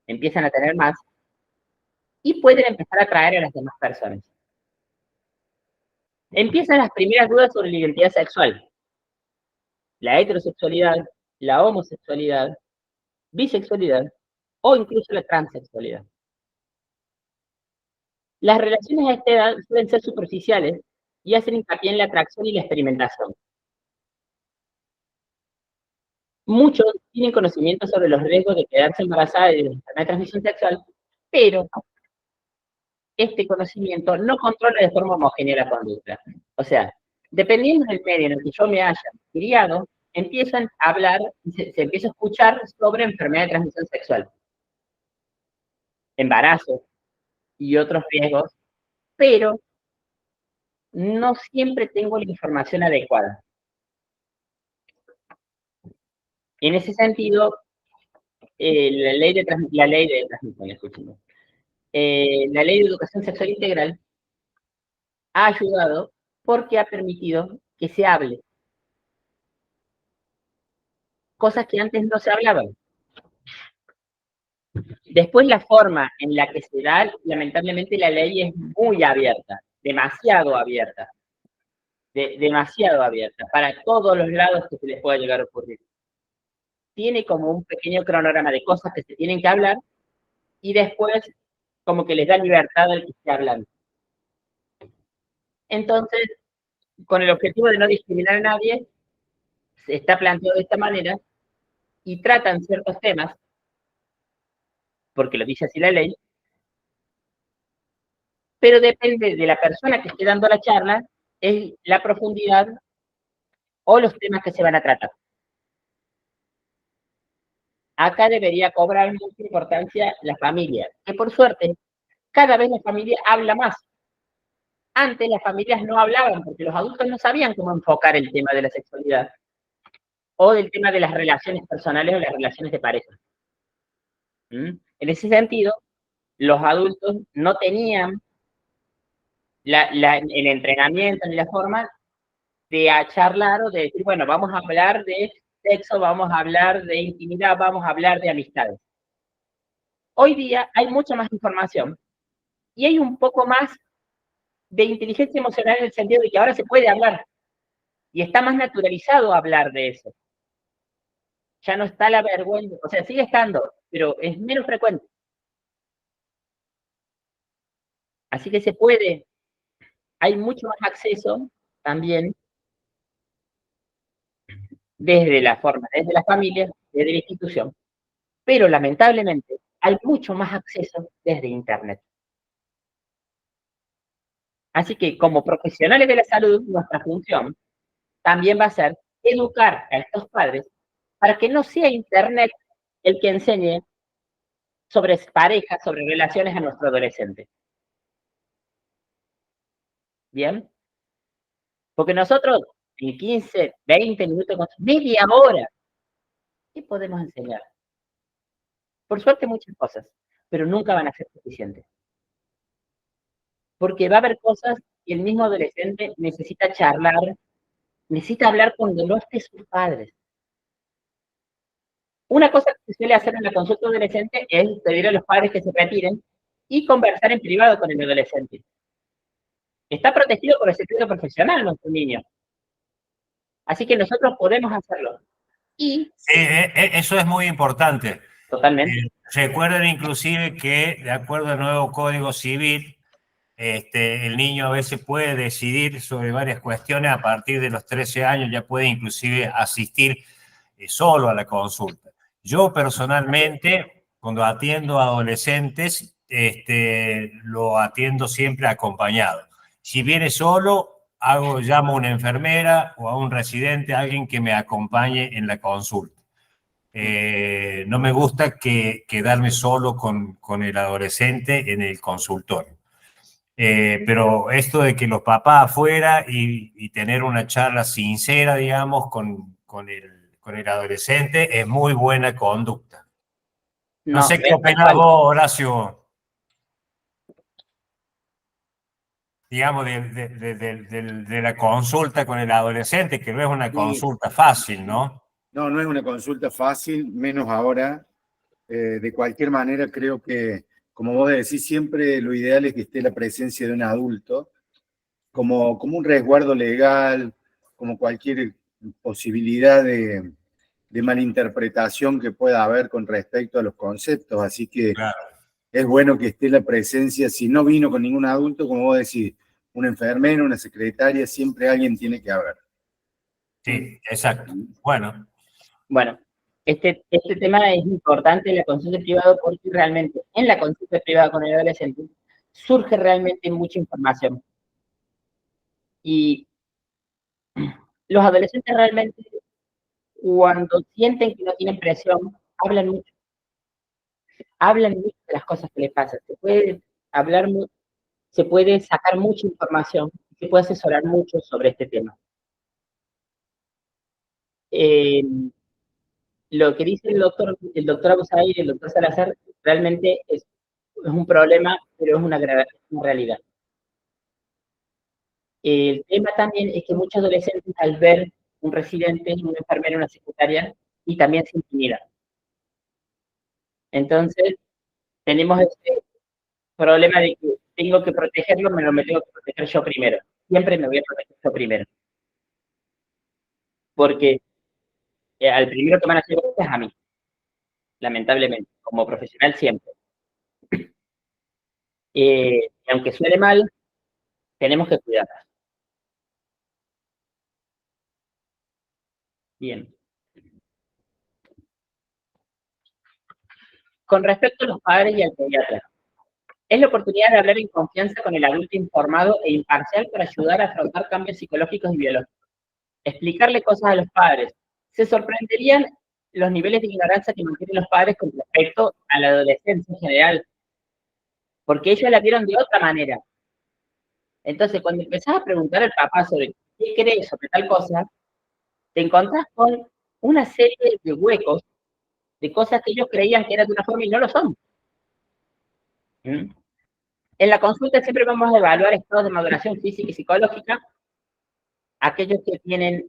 empiezan a tener más, y pueden empezar a atraer a las demás personas. Empiezan las primeras dudas sobre la identidad sexual. La heterosexualidad, la homosexualidad, bisexualidad o incluso la transexualidad. Las relaciones a esta edad suelen ser superficiales y hacen hincapié en la atracción y la experimentación. Muchos tienen conocimiento sobre los riesgos de quedarse embarazada y de la transmisión sexual, pero este conocimiento no controla de forma homogénea la conducta. O sea, dependiendo del medio en el que yo me haya criado, empiezan a hablar, se empieza a escuchar sobre enfermedad de transmisión sexual, embarazo y otros riesgos, pero no siempre tengo la información adecuada. En ese sentido, la ley de educación sexual integral ha ayudado porque ha permitido que se hable cosas que antes no se hablaban. Después, la forma en la que se da, lamentablemente la ley es muy abierta, demasiado abierta, demasiado abierta, para todos los lados que se les pueda llegar a ocurrir. Tiene como un pequeño cronograma de cosas que se tienen que hablar y después como que les da libertad al que esté hablando. Entonces, con el objetivo de no discriminar a nadie, se está planteado de esta manera y tratan ciertos temas, porque lo dice así la ley, pero depende de la persona que esté dando la charla, es la profundidad o los temas que se van a tratar. Acá debería cobrar mucha importancia la familia, que por suerte, cada vez la familia habla más. Antes las familias no hablaban porque los adultos no sabían cómo enfocar el tema de la sexualidad o del tema de las relaciones personales o las relaciones de pareja. En ese sentido, los adultos no tenían el entrenamiento ni la forma de charlar o de decir, bueno, vamos a hablar de sexo, vamos a hablar de intimidad, vamos a hablar de amistades. Hoy día hay mucha más información y hay un poco más de inteligencia emocional en el sentido de que ahora se puede hablar y está más naturalizado hablar de eso. Ya no está la vergüenza, o sea, sigue estando, pero es menos frecuente. Así que se puede, hay mucho más acceso también desde la forma, desde la familia, desde la institución. Pero lamentablemente, hay mucho más acceso desde Internet. Así que como profesionales de la salud, nuestra función también va a ser educar a estos padres para que no sea Internet el que enseñe sobre parejas, sobre relaciones a nuestro adolescente. ¿Bien? Porque nosotros en 15, 20 minutos, media hora, ¿qué podemos enseñar? Por suerte muchas cosas, pero nunca van a ser suficientes. Porque va a haber cosas que el mismo adolescente necesita charlar, necesita hablar cuando no esté sus padres. Una cosa que se suele hacer en la consulta adolescente es pedir a los padres que se retiren y conversar en privado con el adolescente. Está protegido por el secreto profesional nuestro niño. Así que nosotros podemos hacerlo. Y eso es muy importante. totalmente. Recuerden inclusive que, de acuerdo al nuevo Código Civil, el niño a veces puede decidir sobre varias cuestiones. A partir de los 13 años ya puede inclusive asistir solo a la consulta. Yo personalmente, cuando atiendo a adolescentes, lo atiendo siempre acompañado. Si viene solo, llamo a una enfermera o a un residente, alguien que me acompañe en la consulta. No me gusta quedarme solo con el adolescente en el consultorio. Pero esto de que los papás afuera y tener una charla sincera, digamos, con el adolescente es muy buena conducta. No sé qué opinás vos, Horacio. Digamos, de la consulta con el adolescente, que no es una consulta fácil, ¿no? No, no es una consulta fácil, menos ahora. De cualquier manera, creo que, como vos decís, siempre lo ideal es que esté la presencia de un adulto, como un resguardo legal, como cualquier posibilidad de malinterpretación que pueda haber con respecto a los conceptos. Así que claro, es bueno que esté la presencia, si no vino con ningún adulto, como vos decís, un enfermero, una secretaria, siempre alguien tiene que haber. Sí, exacto. Bueno, este tema es importante en la consulta privada porque realmente en la consulta privada con el adolescente surge realmente mucha información. Y los adolescentes realmente, cuando sienten que no tienen presión, hablan mucho. Hablan mucho de las cosas que les pasan. Se puede hablar mucho, se puede sacar mucha información, se puede asesorar mucho sobre este tema. Lo que dice el doctor Abusaid y el doctor Salazar realmente es un problema, pero es una realidad. El tema también es que muchos adolescentes, al ver un residente, una enfermera, una secretaria, y también se intimidan. Entonces, tenemos ese problema de que tengo que protegerlo, me tengo que proteger yo primero. Siempre me voy a proteger yo primero. Porque al primero que van a hacer es a mí. Lamentablemente, como profesional siempre. Y aunque suene mal, tenemos que cuidarnos. Bien. Con respecto a los padres y al pediatra, es la oportunidad de hablar en confianza con el adulto informado e imparcial para ayudar a afrontar cambios psicológicos y biológicos. Explicarle cosas a los padres. Se sorprenderían los niveles de ignorancia que mantienen los padres con respecto a la adolescencia en general, porque ellos la vieron de otra manera. Entonces, cuando empezás a preguntar al papá sobre qué crees sobre tal cosa, te encontrás con una serie de huecos, de cosas que ellos creían que eran de una forma y no lo son. En la consulta siempre vamos a evaluar estados de maduración física y psicológica. Aquellos que tienen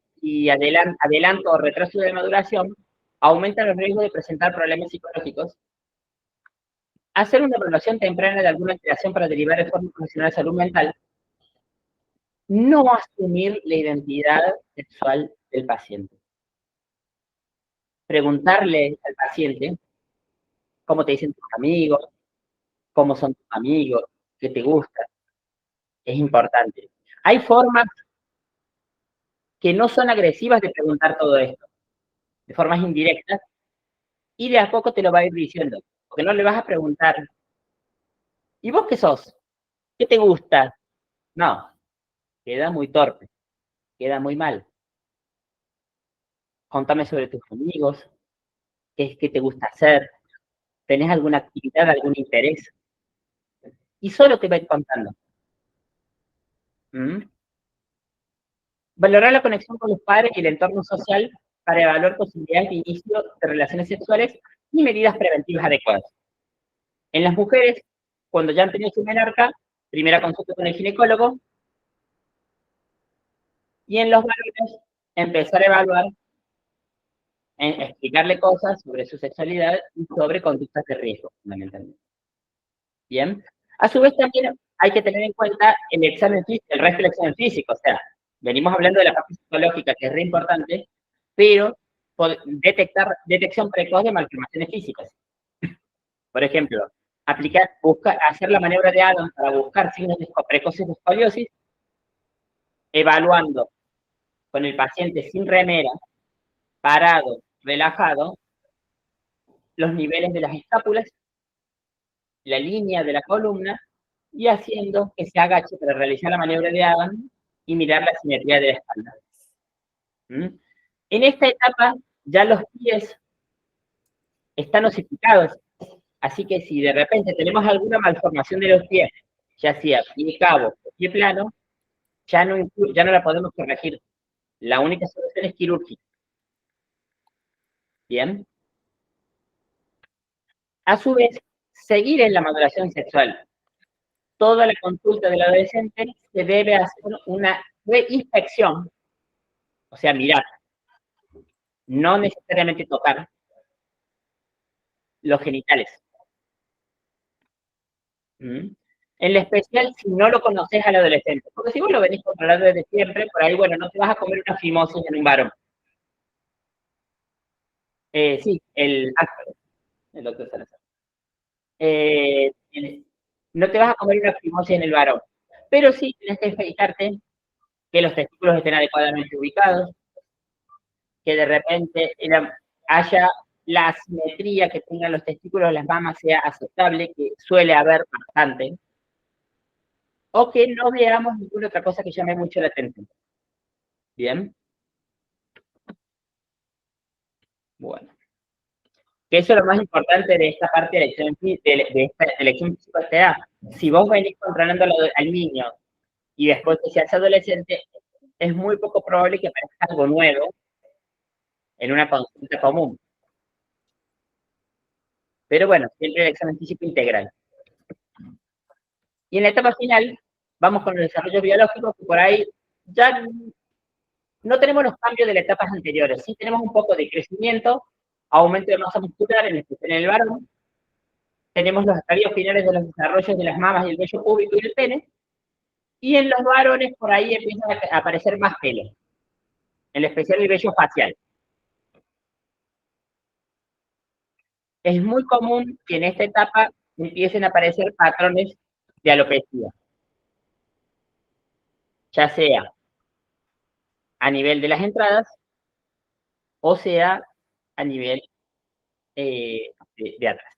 adelanto o retraso de maduración aumentan los riesgos de presentar problemas psicológicos. Hacer una evaluación temprana de alguna alteración para derivar de forma profesional de salud mental. No asumir la identidad sexual del paciente. Preguntarle al paciente cómo te dicen tus amigos, cómo son tus amigos, qué te gusta. Es importante. Hay formas que no son agresivas de preguntar todo esto, de formas indirectas, y de a poco te lo va a ir diciendo. Porque no le vas a preguntar, ¿y vos qué sos? ¿Qué te gusta? No, queda muy torpe, queda muy mal. Contame sobre tus amigos, qué te gusta hacer, ¿tenés alguna actividad, algún interés? Y solo te va a ir contando. ¿Mm? Valorar la conexión con los padres y el entorno social para evaluar posibilidades de inicio de relaciones sexuales y medidas preventivas adecuadas. En las mujeres, cuando ya han tenido su menarca, primera consulta con el ginecólogo, y en los varones, empezar a evaluar, explicarle cosas sobre su sexualidad y sobre conductas de riesgo, fundamentalmente. Bien. A su vez, también hay que tener en cuenta el examen físico, el resto del examen físico. O sea, venimos hablando de la parte psicológica, que es re importante, pero detección precoz de malformaciones físicas. Por ejemplo, hacer la maniobra de Adam para buscar signos precoces de escoliosis, evaluando con el paciente sin remera, parado, relajado, los niveles de las escápulas, la línea de la columna, y haciendo que se agache para realizar la maniobra de Adam y mirar la simetría de la espalda. En esta etapa, ya los pies están osificados, así que si de repente tenemos alguna malformación de los pies, ya sea pie cabo o pie plano, ya no la podemos corregir. La única solución es quirúrgica. Bien. A su vez, seguir en la maduración sexual. Toda la consulta del adolescente se debe hacer una reinspección, o sea, mirar, no necesariamente tocar los genitales. En especial si no lo conoces al adolescente, porque si vos lo venís controlando desde siempre, por ahí, bueno, no te vas a comer una fimosis en un varón. Sí, el doctor Salazar. No te vas a comer una fimosis en el varón, pero sí tienes que fijarte que los testículos estén adecuadamente ubicados, que de repente haya la asimetría que tengan los testículos, las mamas sea aceptable, que suele haber bastante, o que no veamos ninguna otra cosa que llame mucho la atención. Bien. Bueno. Que eso es lo más importante de esta parte de esta elección física. Si vos venís controlando al niño y después que se hace adolescente, es muy poco probable que aparezca algo nuevo en una consulta común. Pero bueno, siempre el examen físico integral. Y en la etapa final, vamos con los desarrollos biológicos, que por ahí ya no tenemos los cambios de las etapas anteriores. Sí tenemos un poco de crecimiento, aumento de masa muscular, en el varón. Tenemos los estadios finales de los desarrollos de las mamas y el vello púbico y el pene. Y en los varones, por ahí empiezan a aparecer más pelos, en especial el vello facial. Es muy común que en esta etapa empiecen a aparecer patrones de alopecia, ya sea a nivel de las entradas, o sea a nivel de atrás.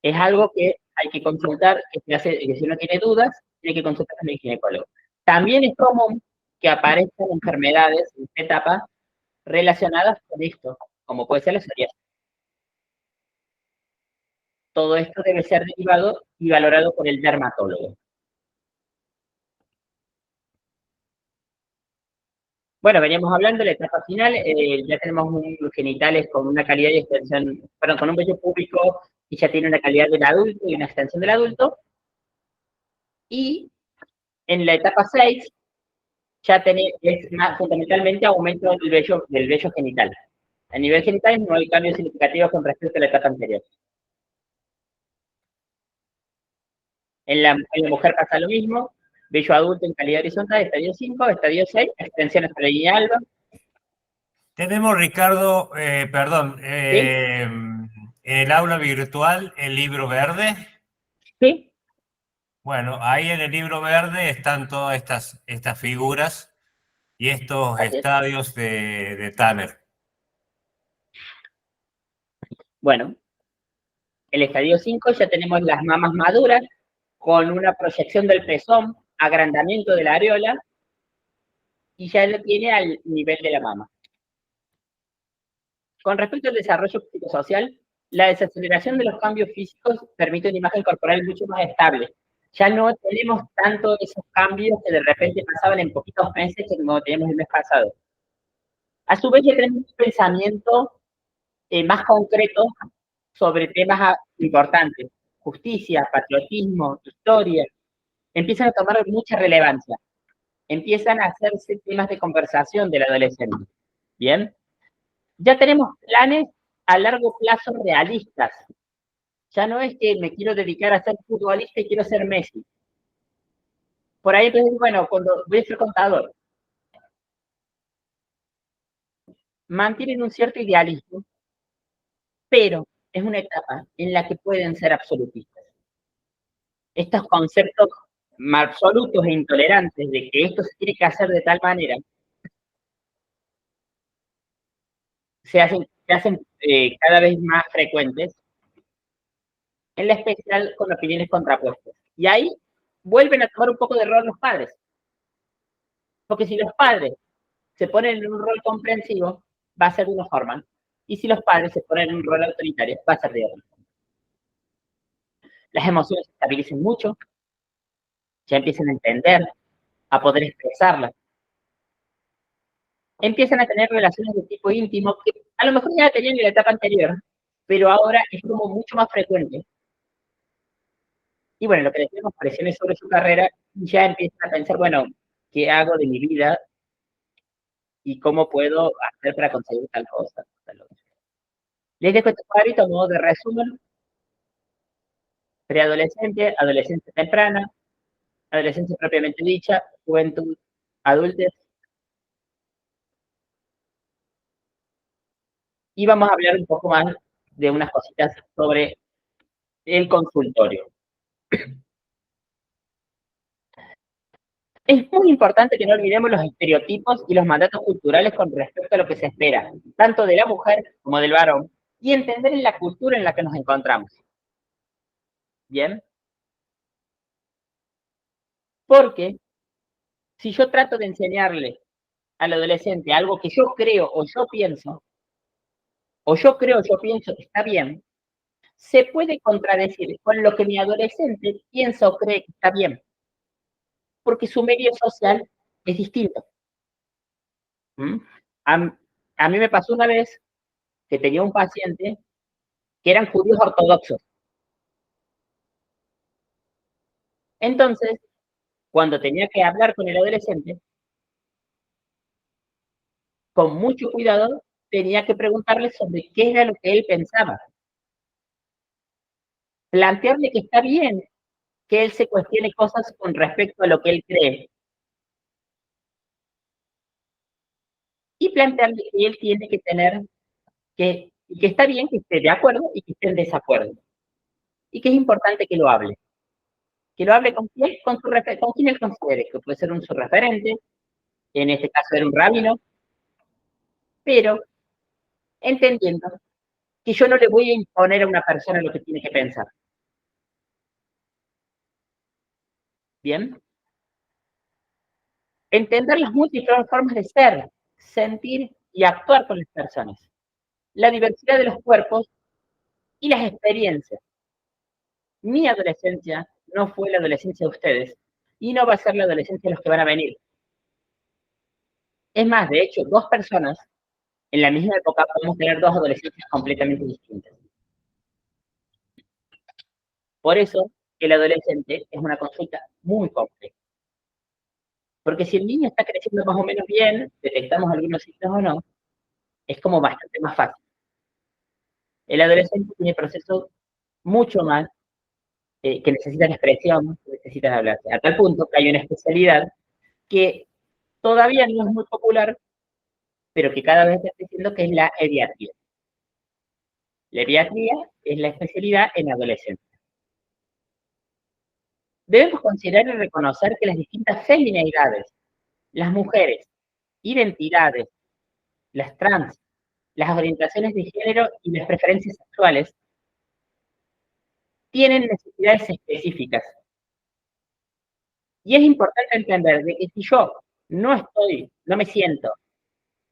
Es algo que hay que consultar, que si uno tiene dudas, tiene que consultar con el ginecólogo. También es común que aparezcan enfermedades en esta etapa relacionadas con esto, como puede ser la psoriasis. Todo esto debe ser derivado y valorado por el dermatólogo. Bueno, veníamos hablando de la etapa final, ya tenemos genitales con una calidad de extensión, perdón, con un vello púbico y ya tiene una calidad del adulto y una extensión del adulto. Y en la etapa 6 ya es más fundamentalmente aumento del vello genital. A nivel genital no hay cambios significativos con respecto a la etapa anterior. En la mujer pasa lo mismo, vello adulto en calidad horizontal, estadio 5, estadio 6, extensión hasta la línea alba. Tenemos, Ricardo, perdón, ¿Sí? en el aula virtual, el libro verde. Sí. Bueno, ahí en el libro verde están todas estas figuras y estos estadios de Tanner. Bueno, el estadio 5 ya tenemos las mamas maduras, con una proyección del pezón, agrandamiento de la areola, y ya lo tiene al nivel de la mama. Con respecto al desarrollo psicosocial, la desaceleración de los cambios físicos permite una imagen corporal mucho más estable. Ya no tenemos tanto esos cambios que de repente pasaban en poquitos meses como teníamos el mes pasado. A su vez, ya tenemos un pensamiento más concreto sobre temas importantes. Justicia, patriotismo, historia. Empiezan a tomar mucha relevancia. Empiezan a hacerse temas de conversación del adolescente. ¿Bien? Ya tenemos planes a largo plazo realistas. Ya no es que me quiero dedicar a ser futbolista y quiero ser Messi. Por ahí, entonces, bueno, cuando voy a ser contador, mantienen un cierto idealismo, pero es una etapa en la que pueden ser absolutistas. Estos conceptos absolutos e intolerantes de que esto se tiene que hacer de tal manera, se hacen cada vez más frecuentes, en la especial con opiniones contrapuestas. Y ahí vuelven a tomar un poco de rol los padres. Porque si los padres se ponen en un rol comprensivo, va a ser de una forma. Y si los padres se ponen en un rol autoritario, va a ser de otra. Las emociones se estabilizan mucho, ya empiezan a entender, a poder expresarlas. Empiezan a tener relaciones de tipo íntimo que a lo mejor ya tenían en la etapa anterior, pero ahora es como mucho más frecuente. Y bueno, lo que decíamos, presiones sobre su carrera, ya empiezan a pensar, bueno, ¿qué hago de mi vida? ¿Y cómo puedo hacer para conseguir tal cosa? Tal otra. Les dejo este cuadrito a modo de resumen. Preadolescente, adolescencia temprana, adolescencia propiamente dicha, juventud, adultez. Y vamos a hablar un poco más de unas cositas sobre el consultorio. Es muy importante que no olvidemos los estereotipos y los mandatos culturales con respecto a lo que se espera, tanto de la mujer como del varón, y entender en la cultura en la que nos encontramos. ¿Bien? Porque si yo trato de enseñarle al adolescente algo que yo creo o yo pienso, que está bien, se puede contradecir con lo que mi adolescente piensa o cree que está bien, porque su medio social es distinto. ¿Mm? A mí me pasó una vez que tenía un paciente que eran judíos ortodoxos. Entonces, cuando tenía que hablar con el adolescente, con mucho cuidado, tenía que preguntarle sobre qué era lo que él pensaba. Plantearle que está bien que él se cuestione cosas con respecto a lo que él cree. Y plantearle que él tiene que tener que está bien que esté de acuerdo y que esté en desacuerdo. Y que es importante que lo hable. Que lo hable con quién, con quien él considere, que puede ser su referente, en este caso era un rabino, pero entendiendo que yo no le voy a imponer a una persona lo que tiene que pensar. ¿Bien? Entender las múltiples formas de ser, sentir y actuar con las personas. La diversidad de los cuerpos y las experiencias. Mi adolescencia no fue la adolescencia de ustedes y no va a ser la adolescencia de los que van a venir. Es más, de hecho, dos personas en la misma época podemos tener dos adolescencias completamente distintas. Por eso, el adolescente es una consulta muy compleja. Porque si el niño está creciendo más o menos bien, detectamos algunos signos o no, es como bastante más fácil. El adolescente tiene procesos mucho más que necesitan expresión, que necesitan hablarse. A tal punto que hay una especialidad que todavía no es muy popular, pero que cada vez está creciendo, que es la pediatría. La pediatría es la especialidad en adolescentes. Debemos considerar y reconocer que las distintas feminidades, las mujeres, identidades, las trans, las orientaciones de género y las preferencias sexuales tienen necesidades específicas. Y es importante entender de que si yo no me siento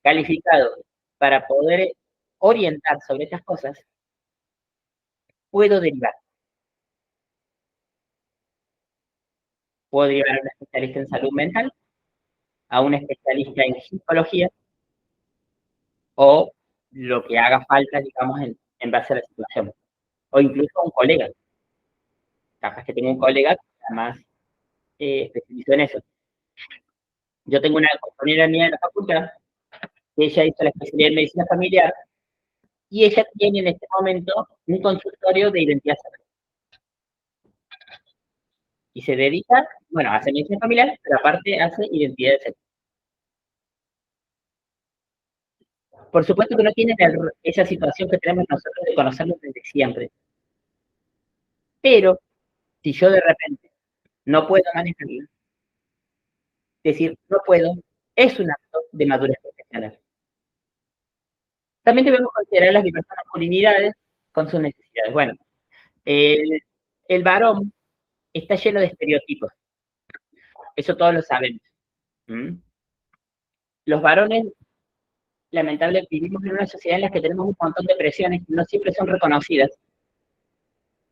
calificado para poder orientar sobre estas cosas, puedo derivar. Puedo derivar a un especialista en salud mental, a un especialista en psicología, o lo que haga falta, digamos, en base a la situación. O incluso a un colega. Capaz que tengo un colega que está más especializado en eso. Yo tengo una compañera mía de la facultad, que ella hizo la especialidad en medicina familiar, y ella tiene en este momento un consultorio de identidad sexual. Y se dedica, bueno, hace medicina familiar, pero aparte hace identidad sexual. Por supuesto que no tiene esa situación que tenemos nosotros de conocernos desde siempre. Pero, si yo de repente no puedo manejarlo, decir no puedo, es un acto de madurez profesional. También debemos considerar las diversas masculinidades con sus necesidades. Bueno, el varón está lleno de estereotipos. Eso todos lo sabemos. Los varones, lamentablemente, vivimos en una sociedad en la que tenemos un montón de presiones que no siempre son reconocidas.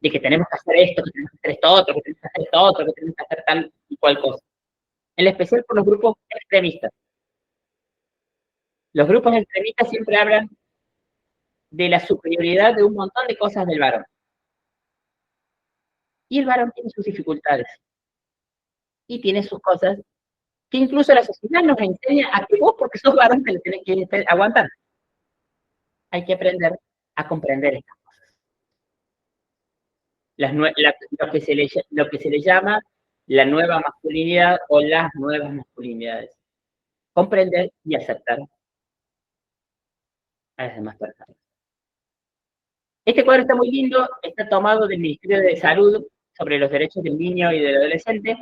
De que tenemos que hacer esto, que tenemos que hacer esto otro, que tenemos que hacer esto otro, que tenemos que hacer tal y cual cosa. En especial por los grupos extremistas. Los grupos extremistas siempre hablan de la superioridad de un montón de cosas del varón. Y el varón tiene sus dificultades. Y tiene sus cosas que incluso la sociedad nos enseña a que vos, porque sos varón, te lo tenés que aguantar. Hay que aprender a comprender estas cosas. Lo que se le llama la nueva masculinidad o las nuevas masculinidades. Comprender y aceptar a las demás personas. Este cuadro está muy lindo, está tomado del Ministerio de Salud sobre los derechos del niño y del adolescente,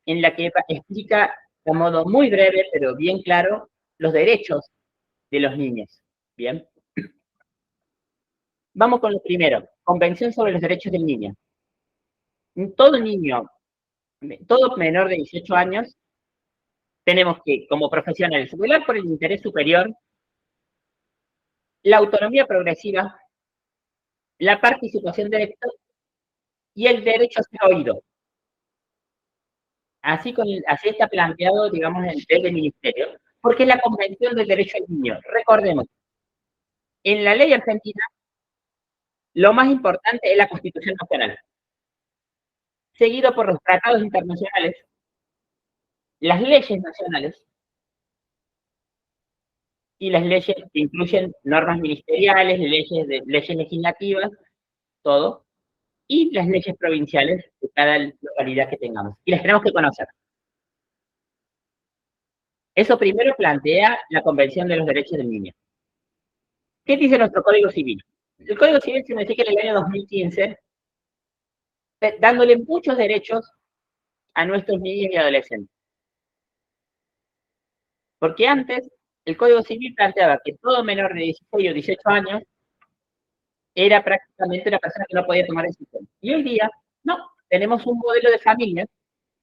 en la que explica de modo muy breve, pero bien claro, los derechos de los niños. Bien. Vamos con lo primero, Convención sobre los Derechos del Niño. Todo niño, todo menor de 18 años, tenemos que, como profesionales, velar por el interés superior, la autonomía progresiva, la participación directa y el derecho a ser oído. Así está planteado, digamos, desde el Ministerio, porque es la Convención del Derecho al Niño. Recordemos, en la ley argentina, lo más importante es la Constitución Nacional, seguido por los tratados internacionales, las leyes nacionales y las leyes que incluyen normas ministeriales, leyes legislativas, todo, y las leyes provinciales de cada localidad que tengamos. Y las tenemos que conocer. Eso primero plantea la Convención de los Derechos del Niño. ¿Qué dice nuestro Código Civil? El Código Civil se modifica en el año 2015, dándole muchos derechos a nuestros niños y adolescentes. Porque antes, el Código Civil planteaba que todo menor de 16 o 18 años era prácticamente una persona que no podía tomar decisiones. Y hoy día, no, tenemos un modelo de familia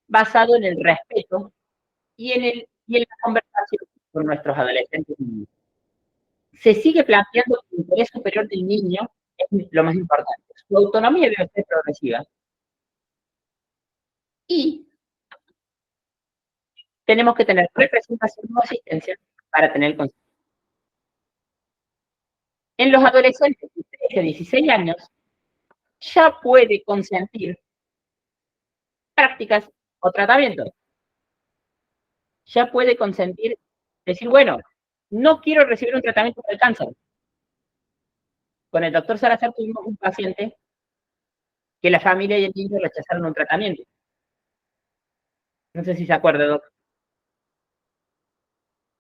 basado en el respeto y en la conversación con nuestros adolescentes y niños. Se sigue planteando que el interés superior del niño es lo más importante. Su autonomía debe ser progresiva. Y tenemos que tener representación o asistencia para tener el consenso. En los adolescentes de 13 a 16 años, ya puede consentir prácticas o tratamientos. Ya puede consentir, decir, bueno, no quiero recibir un tratamiento para el cáncer. Con el doctor Salazar tuvimos un paciente que la familia y el niño rechazaron un tratamiento. No sé si se acuerda, doc.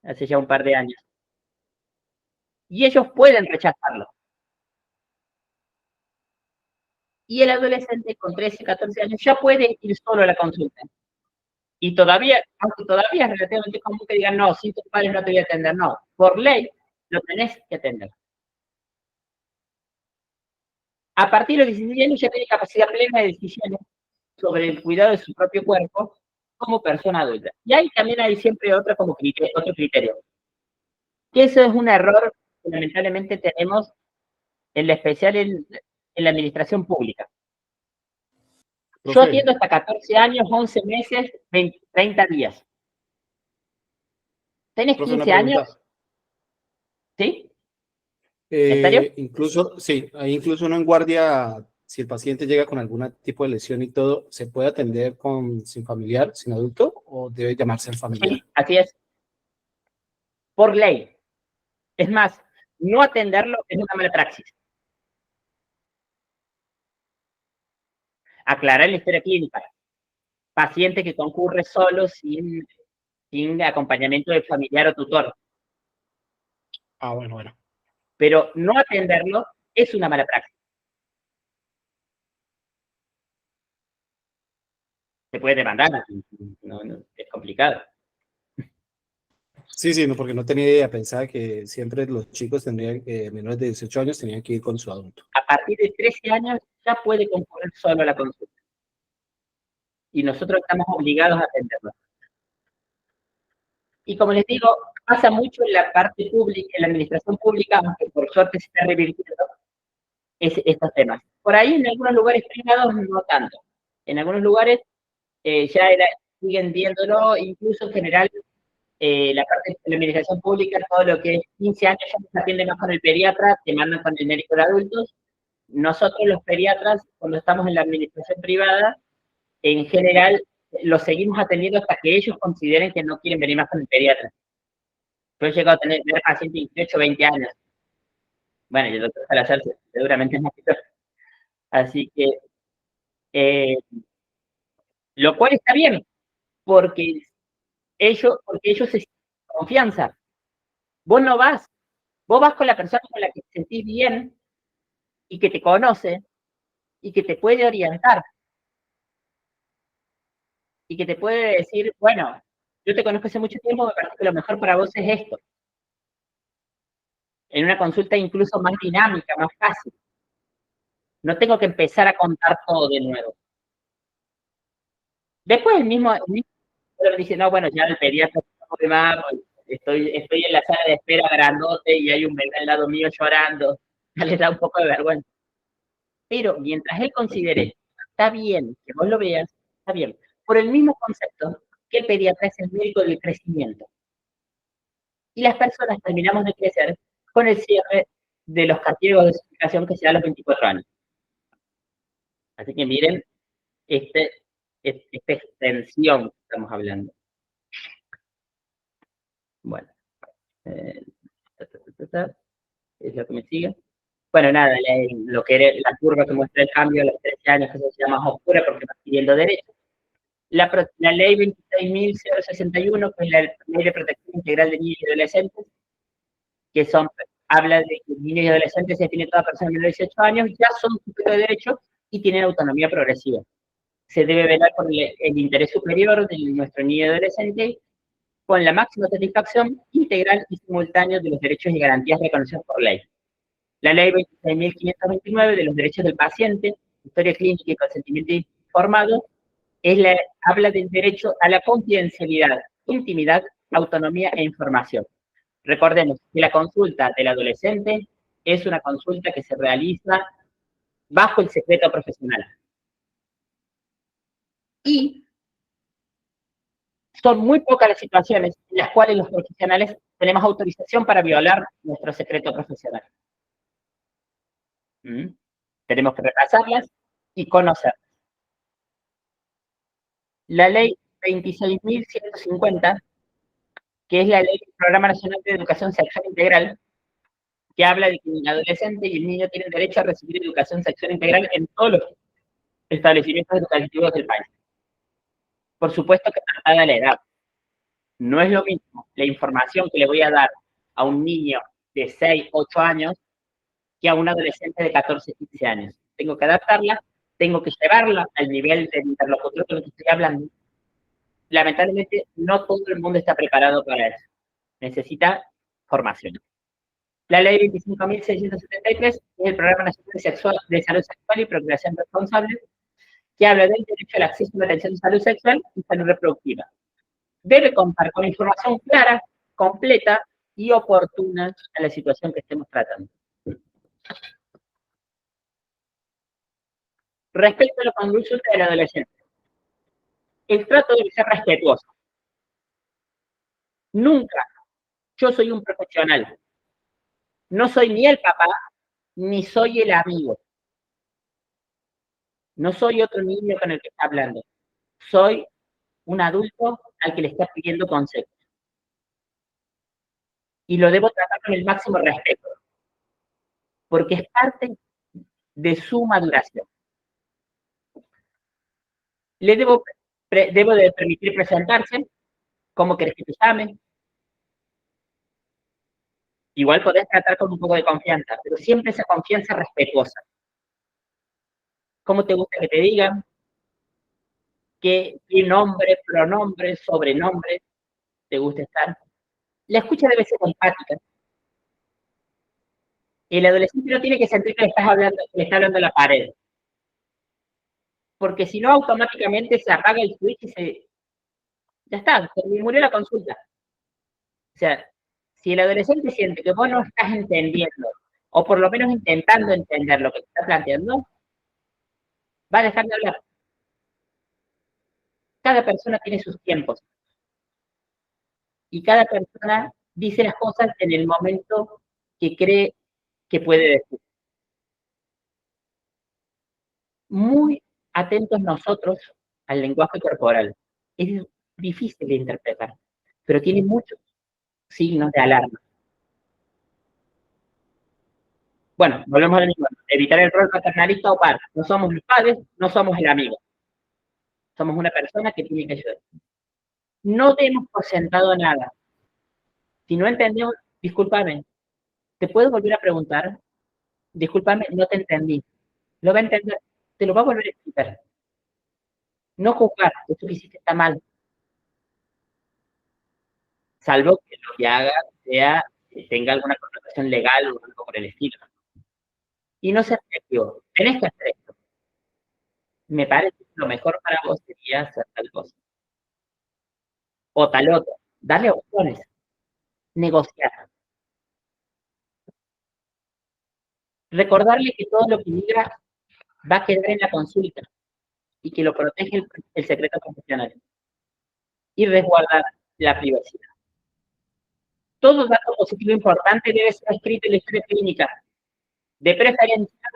Hace ya un par de años. Y ellos pueden rechazarlo. Y el adolescente con 13, 14 años ya puede ir solo a la consulta. Y todavía, aunque todavía es relativamente común que digan, no, si tus padres no te voy a atender, no. Por ley, lo tenés que atender. A partir de los 16 años ya tiene capacidad plena de decisiones sobre el cuidado de su propio cuerpo como persona adulta. Y ahí también hay siempre otro criterio. Que eso es un error que lamentablemente tenemos, en especial en la administración pública. Yo Profe, atiendo hasta 14 años, 11 meses, 20, 30 días. ¿Tenés profe, una 15 pregunta. años? ¿Sí? ¿En serio? Incluso, sí, hay incluso uno en guardia, si el paciente llega con algún tipo de lesión y todo, ¿se puede atender sin familiar, sin adulto, o debe llamarse al familiar? Sí, así es. Por ley. Es más, no atenderlo es una mala praxis. Aclarar la historia clínica. Paciente que concurre solo sin acompañamiento de familiar o tutor. Ah, bueno. Pero no atenderlo es una mala praxis. Se puede demandar, no, es complicado. Sí, no, porque no tenía idea, pensaba que siempre los chicos tendrían, menores de 18 años, tenían que ir con su adulto. A partir de 13 años ya puede concurrir solo a la consulta. Y nosotros estamos obligados a atenderlo. Y como les digo, pasa mucho en la parte pública, en la administración pública, aunque por suerte se está revirtiendo estos temas. Por ahí en algunos lugares privados no tanto. En algunos lugares siguen viéndolo, incluso en general, la parte de la administración pública, todo lo que es 15 años ya se atiende más con el pediatra, te mandan con el médico de adultos. Nosotros los pediatras, cuando estamos en la administración privada, en general los seguimos atendiendo hasta que ellos consideren que no quieren venir más con el pediatra. Yo he llegado a tener pacientes de 18, 20 años. Bueno, y el doctor Salazar seguramente es más que yo. Así que, lo cual está bien, porque ellos se sienten confianza. Vos no vas, vos vas con la persona con la que te sentís bien y que te conoce y que te puede orientar y que te puede decir, bueno, yo te conozco hace mucho tiempo, me parece que lo mejor para vos es esto. En una consulta incluso más dinámica, más fácil. No tengo que empezar a contar todo de nuevo. Después el mismo dice, no, bueno, ya el pediatra estoy en la sala de espera grandote y hay un bebé al lado mío llorando, ya le da un poco de vergüenza. Pero mientras él considere, está bien que vos lo veas, está bien. Por el mismo concepto que el pediatra es el médico del crecimiento. Y las personas terminamos de crecer con el cierre de los cartílagos de suplicación que se da a los 24 años. Así que miren esta extensión que estamos hablando. Bueno. Es lo que me sigue. Bueno, nada, lo que era la curva que muestra el cambio a los 13 años, que se llama más oscura porque va adquiriendo derechos. La ley 26.061, que es la ley de protección integral de niños y adolescentes, que habla de que niños y adolescentes se define toda persona menor de 18 años, ya son sujetos de derechos y tienen autonomía progresiva. Se debe velar por el interés superior de nuestro niño y adolescente con la máxima satisfacción integral y simultánea de los derechos y garantías reconocidos por ley. La ley 26.529 de los derechos del paciente, historia clínica y consentimiento informado, habla del derecho a la confidencialidad, intimidad, autonomía e información. Recordemos que la consulta del adolescente es una consulta que se realiza bajo el secreto profesional. Y son muy pocas las situaciones en las cuales los profesionales tenemos autorización para violar nuestro secreto profesional. Tenemos que repasarlas y conocerlas. La ley 26.150, que es la ley del Programa Nacional de Educación Sexual Integral, que habla de que el adolescente y el niño tienen derecho a recibir educación sexual integral en todos los establecimientos educativos del país. Por supuesto que tratada la edad. No es lo mismo la información que le voy a dar a un niño de 6, 8 años que a un adolescente de 14, 15 años. Tengo que adaptarla, tengo que llevarla al nivel del interlocutor con el que estoy hablando. Lamentablemente, no todo el mundo está preparado para eso. Necesita formación. La ley 25.673 es el Programa Nacional de Salud Sexual y Procreación Responsable, que habla del derecho al acceso a la atención de salud sexual y salud reproductiva. Debe contar con información clara, completa y oportuna a la situación que estemos tratando. Respecto a la conducta del adolescente, el trato debe ser respetuoso. Nunca, yo soy un profesional, no soy ni el papá, ni soy el amigo. No soy otro niño con el que está hablando. Soy un adulto al que le está pidiendo consejos. Y lo debo tratar con el máximo respeto, porque es parte de su maduración. Le debo de permitir presentarse, cómo querés que te llame. Igual podés tratar con un poco de confianza, pero siempre esa confianza respetuosa. ¿Cómo te gusta que te digan? ¿Qué nombre, pronombre, sobrenombre te gusta estar? La escucha debe ser empática. El adolescente no tiene que sentir que le está hablando a la pared. Porque si no, automáticamente se apaga el switch y ya está, se murió la consulta. O sea, si el adolescente siente que vos no estás entendiendo, o por lo menos intentando entender lo que te está planteando, va a dejar de hablar. Cada persona tiene sus tiempos. Y cada persona dice las cosas en el momento que cree que puede decir. Muy atentos nosotros al lenguaje corporal. Es difícil de interpretar, pero tiene muchos signos de alarma. Bueno, volvemos a lo mismo. Evitar el rol paternalista o par. No somos los padres, no somos el amigo. Somos una persona que tiene que ayudar. No demos por sentado nada. Si no entendemos, discúlpame, ¿te puedo volver a preguntar? Discúlpame, no te entendí. Lo va a entender, te lo va a volver a explicar. No juzgar, esto que hiciste está mal. Salvo que lo que haga tenga alguna connotación legal o algo por el estilo. Y no se efectivo. Tenés que hacer esto. Me parece que lo mejor para vos sería hacer tal cosa. O tal otra. Darle opciones. Negociar. Recordarle que todo lo que diga va a quedar en la consulta y que lo protege el secreto profesional. Y resguardar la privacidad. Todo dato positivo importante debe ser escrito en la historia clínica, de preferencia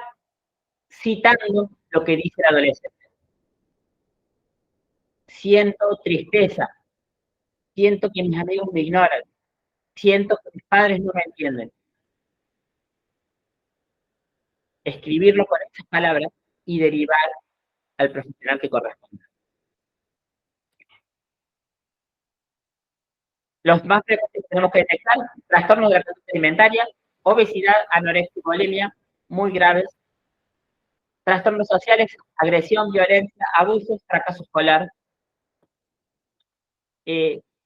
citando lo que dice el adolescente. Siento tristeza, siento que mis amigos me ignoran, siento que mis padres no me entienden. Escribirlo con esas palabras y derivar al profesional que corresponda. Los más frecuentes que tenemos que detectar: trastornos de la conducta alimentaria, obesidad, anorexia y bulimia, muy graves. Trastornos sociales, agresión, violencia, abusos, fracaso escolar.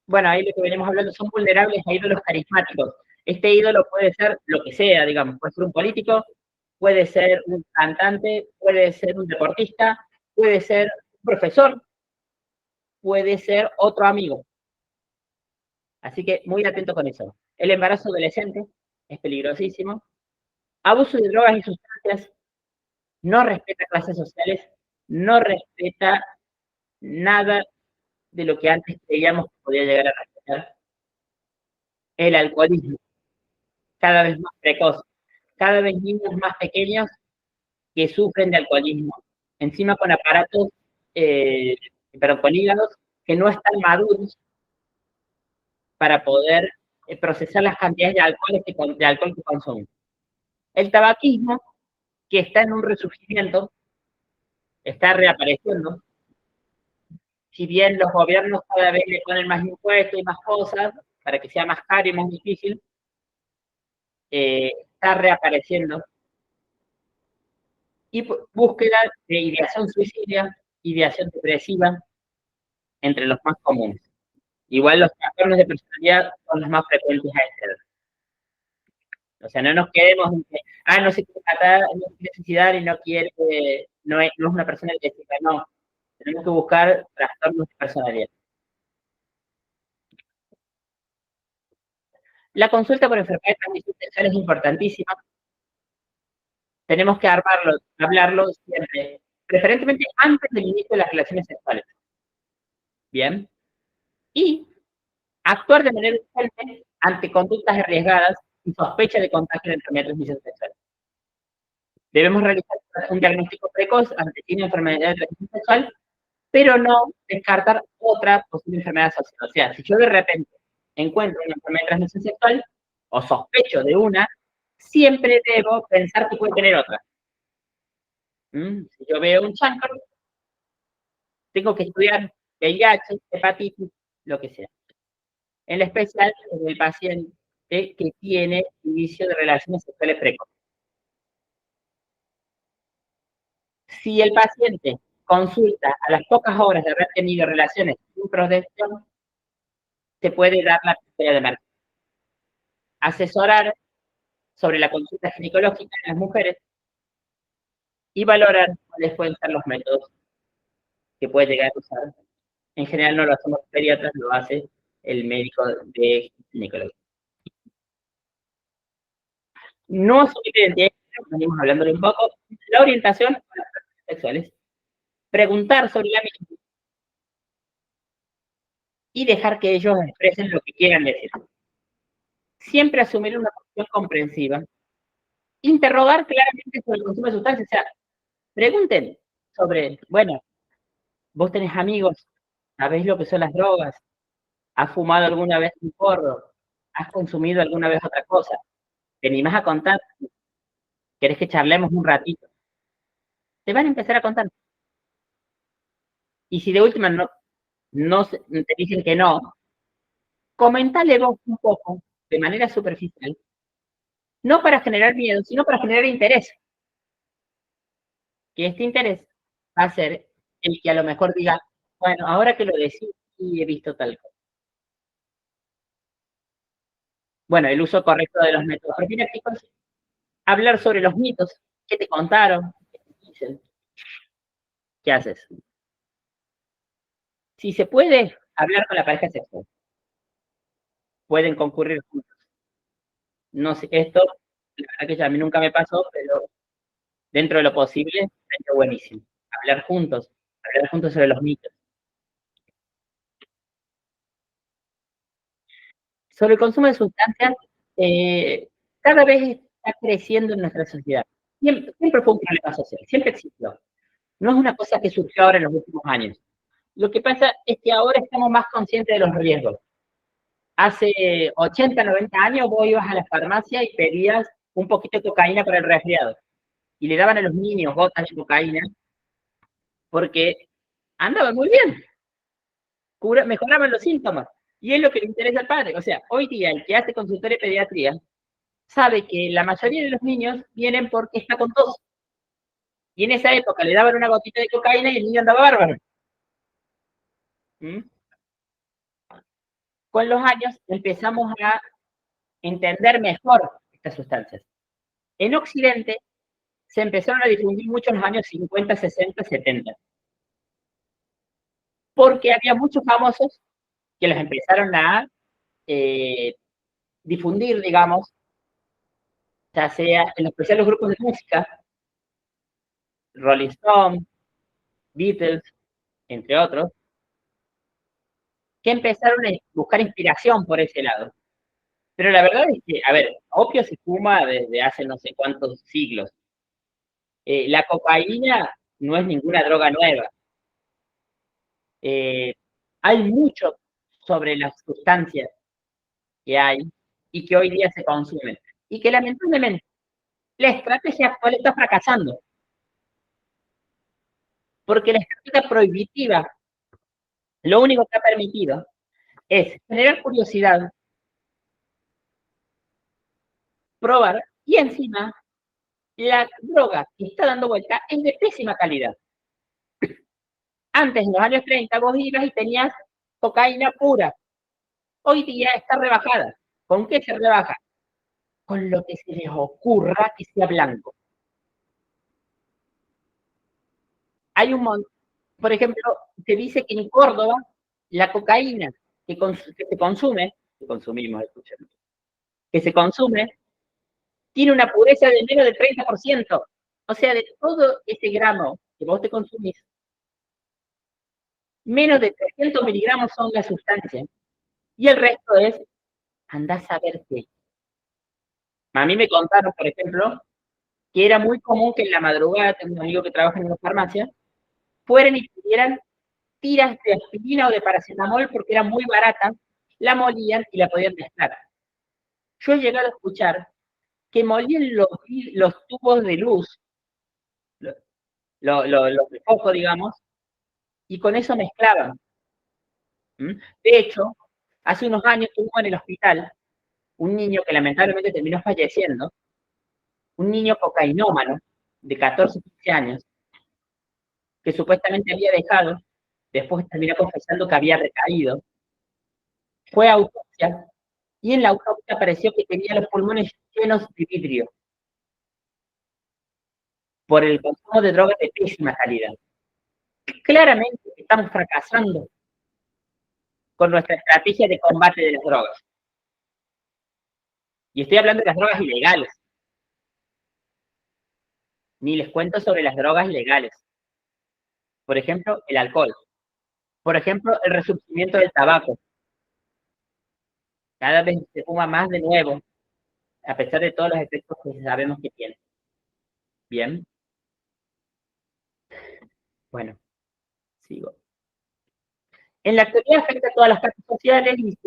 Bueno, ahí lo que venimos hablando, son vulnerables a ídolos carismáticos. Este ídolo puede ser lo que sea, digamos, puede ser un político, puede ser un cantante, puede ser un deportista, puede ser un profesor, puede ser otro amigo. Así que muy atento con eso. El embarazo adolescente es peligrosísimo. Abuso de drogas y sustancias, no respeta clases sociales, no respeta nada de lo que antes creíamos que podía llegar a respetar. El alcoholismo, cada vez más precoz, cada vez niños más pequeños que sufren de alcoholismo, encima con aparatos, pero con hígados que no están maduros para poder procesar las cantidades de alcohol que consumen. El tabaquismo, que está en un resurgimiento, está reapareciendo. Si bien los gobiernos cada vez le ponen más impuestos y más cosas para que sea más caro y más difícil, está reapareciendo. Y búsqueda de ideación suicida, ideación depresiva, entre los más comunes. Igual los trastornos de personalidad son los más frecuentes a esta edad. O sea, no nos quedemos en que, no se quiere tratar, no quiere suicidar y no quiere, no es una persona agresiva, no. Tenemos que buscar trastornos de personalidad. La consulta por enfermedad de transmisión sexual es importantísima. Tenemos que hablarlo siempre, preferentemente antes del inicio de las relaciones sexuales. Bien. Y actuar de manera urgente ante conductas arriesgadas y sospecha de contagio de enfermedad de transmisión sexual. Debemos realizar un diagnóstico precoz ante una enfermedad de transmisión sexual, pero no descartar otra posible enfermedad asociada. O sea, si yo de repente encuentro una enfermedad de transmisión sexual o sospecho de una, siempre debo pensar que puede tener otra. Si yo veo un chancro, tengo que estudiar VIH, hepatitis, lo que sea. En especial en el paciente que tiene inicio de relaciones sexuales precoces. Si el paciente consulta a las pocas horas de haber tenido relaciones sin protección, se puede dar la terapia de emergencia. Asesorar sobre la consulta ginecológica en las mujeres y valorar cuáles pueden ser los métodos que puede llegar a usar. En general no lo hacemos los pediatras, lo hace el médico de ginecología. No asumir identidad, venimos hablándole un poco. La orientación a las prácticas sexuales. Preguntar sobre la misma y dejar que ellos expresen lo que quieran decir. Siempre asumir una posición comprensiva. Interrogar claramente sobre el consumo de sustancias. O sea, pregunten sobre, bueno, vos tenés amigos, ¿sabés lo que son las drogas? ¿Has fumado alguna vez un porro? ¿Has consumido alguna vez otra cosa? ¿Te animás a contar? ¿Querés que charlemos un ratito? Te van a empezar a contar. Y si de última te dicen que no, comentale vos un poco, de manera superficial, no para generar miedo, sino para generar interés. Que este interés va a ser el que a lo mejor diga, bueno, ahora que lo decís, sí he visto tal cosa. Bueno, el uso correcto de los métodos profilácticos, hablar sobre los mitos, qué te contaron, qué te dicen, qué haces. Si se puede, hablar con la pareja sexual. Pueden concurrir juntos. No sé, esto, la verdad que a mí nunca me pasó, pero dentro de lo posible, sería buenísimo. Hablar juntos sobre los mitos. Sobre el consumo de sustancias, cada vez está creciendo en nuestra sociedad. Siempre fue un problema social, siempre existió. No es una cosa que surgió ahora en los últimos años. Lo que pasa es que ahora estamos más conscientes de los riesgos. Hace 80, 90 años vos ibas a la farmacia y pedías un poquito de cocaína para el resfriado. Y le daban a los niños gotas de cocaína porque andaban muy bien. Mejoraban los síntomas. Y es lo que le interesa al padre. O sea, hoy día el que hace consultorio de pediatría sabe que la mayoría de los niños vienen porque está con tos. Y en esa época le daban una gotita de cocaína y el niño andaba bárbaro. Con los años empezamos a entender mejor estas sustancias. En Occidente se empezaron a difundir mucho en los años 50, 60, 70. Porque había muchos famosos que los empezaron a difundir, digamos, ya sea en especial los grupos de música, Rolling Stone, Beatles, entre otros, que empezaron a buscar inspiración por ese lado. Pero la verdad es que, a ver, opio se fuma desde hace no sé cuántos siglos. La cocaína no es ninguna droga nueva. Hay mucho sobre las sustancias que hay y que hoy día se consumen. Y que lamentablemente la estrategia actual está fracasando. Porque la estrategia prohibitiva lo único que ha permitido es generar curiosidad, probar, y encima la droga que está dando vuelta es de pésima calidad. Antes, en los años 30, vos ibas y tenías cocaína pura. Hoy día está rebajada. ¿Con qué se rebaja? con lo que se les ocurra que sea blanco. Hay un montón, por ejemplo, se dice que en Córdoba la cocaína que se consume, que consumimos, escuchen, que se consume, tiene una pureza de menos del 30%. O sea, de todo ese gramo que vos te consumís, menos de 300 miligramos son la sustancia. Y el resto es, andás a ver qué. A mí me contaron, por ejemplo, que era muy común que en la madrugada, tengo un amigo que trabaja en una farmacia, fueran y pidieran tiras de aspirina o de paracetamol porque era muy barata, la molían y la podían mezclar. Yo he llegado a escuchar que molían los tubos de luz, los de foco, digamos, y con eso mezclaban. De hecho, hace unos años tuvo en el hospital un niño que lamentablemente terminó falleciendo, un niño cocainómano de 14, 15 años, que supuestamente había dejado, después terminó confesando que había recaído, fue a autopsia, y en la autopsia apareció que tenía los pulmones llenos de vidrio por el consumo de drogas de pésima calidad. Claramente estamos fracasando con nuestra estrategia de combate de las drogas. Y estoy hablando de las drogas ilegales. Ni les cuento sobre las drogas legales. Por ejemplo, el alcohol. Por ejemplo, el resurgimiento del tabaco. Cada vez se fuma más de nuevo, a pesar de todos los efectos que sabemos que tiene. Bien. Bueno, sigo. En la actualidad afecta a todas las clases sociales y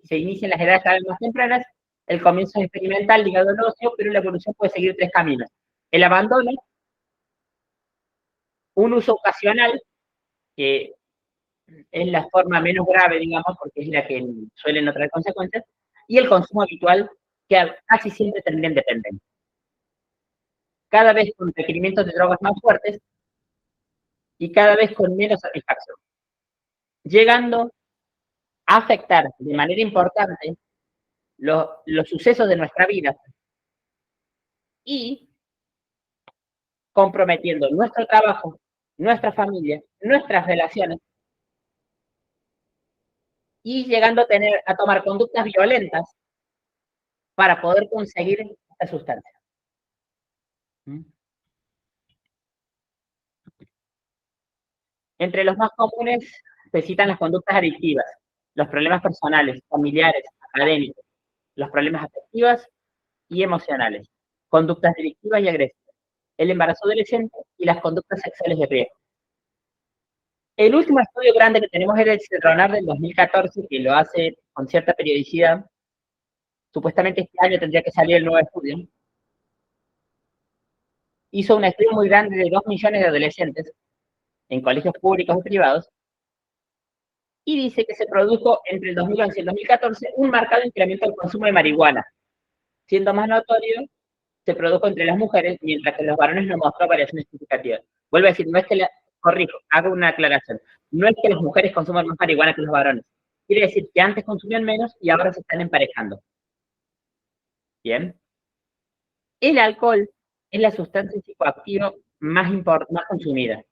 se inicia en las edades cada vez más tempranas. El comienzo es experimental ligado al ocio, pero la evolución puede seguir 3 caminos. El abandono, un uso ocasional, que es la forma menos grave, digamos, porque es la que suele no traer consecuencias, y el consumo habitual, que casi siempre termina en dependencia. Cada vez con requerimientos de drogas más fuertes y cada vez con menos satisfacción, llegando a afectar de manera importante los sucesos de nuestra vida y comprometiendo nuestro trabajo, nuestra familia, nuestras relaciones y llegando a tomar conductas violentas para poder conseguir esta sustancia. Entre los más comunes se citan las conductas adictivas, los problemas personales, familiares, académicos, los problemas afectivos y emocionales, conductas delictivas y agresivas, el embarazo adolescente y las conductas sexuales de riesgo. El último estudio grande que tenemos es el CEDRONAR del 2014, que lo hace con cierta periodicidad. Supuestamente este año tendría que salir el nuevo estudio. Hizo un estudio muy grande de 2 millones de adolescentes en colegios públicos y privados, y dice que se produjo entre el 2011 y el 2014 un marcado incremento del consumo de marihuana, siendo más notorio se produjo entre las mujeres, mientras que los varones no mostró variaciones significativas. Vuelvo a decir, no es que corrijo, hago una aclaración, no es que las mujeres consuman más marihuana que los varones, quiere decir que antes consumían menos y ahora se están emparejando. Bien. El alcohol es la sustancia psicoactiva más consumida.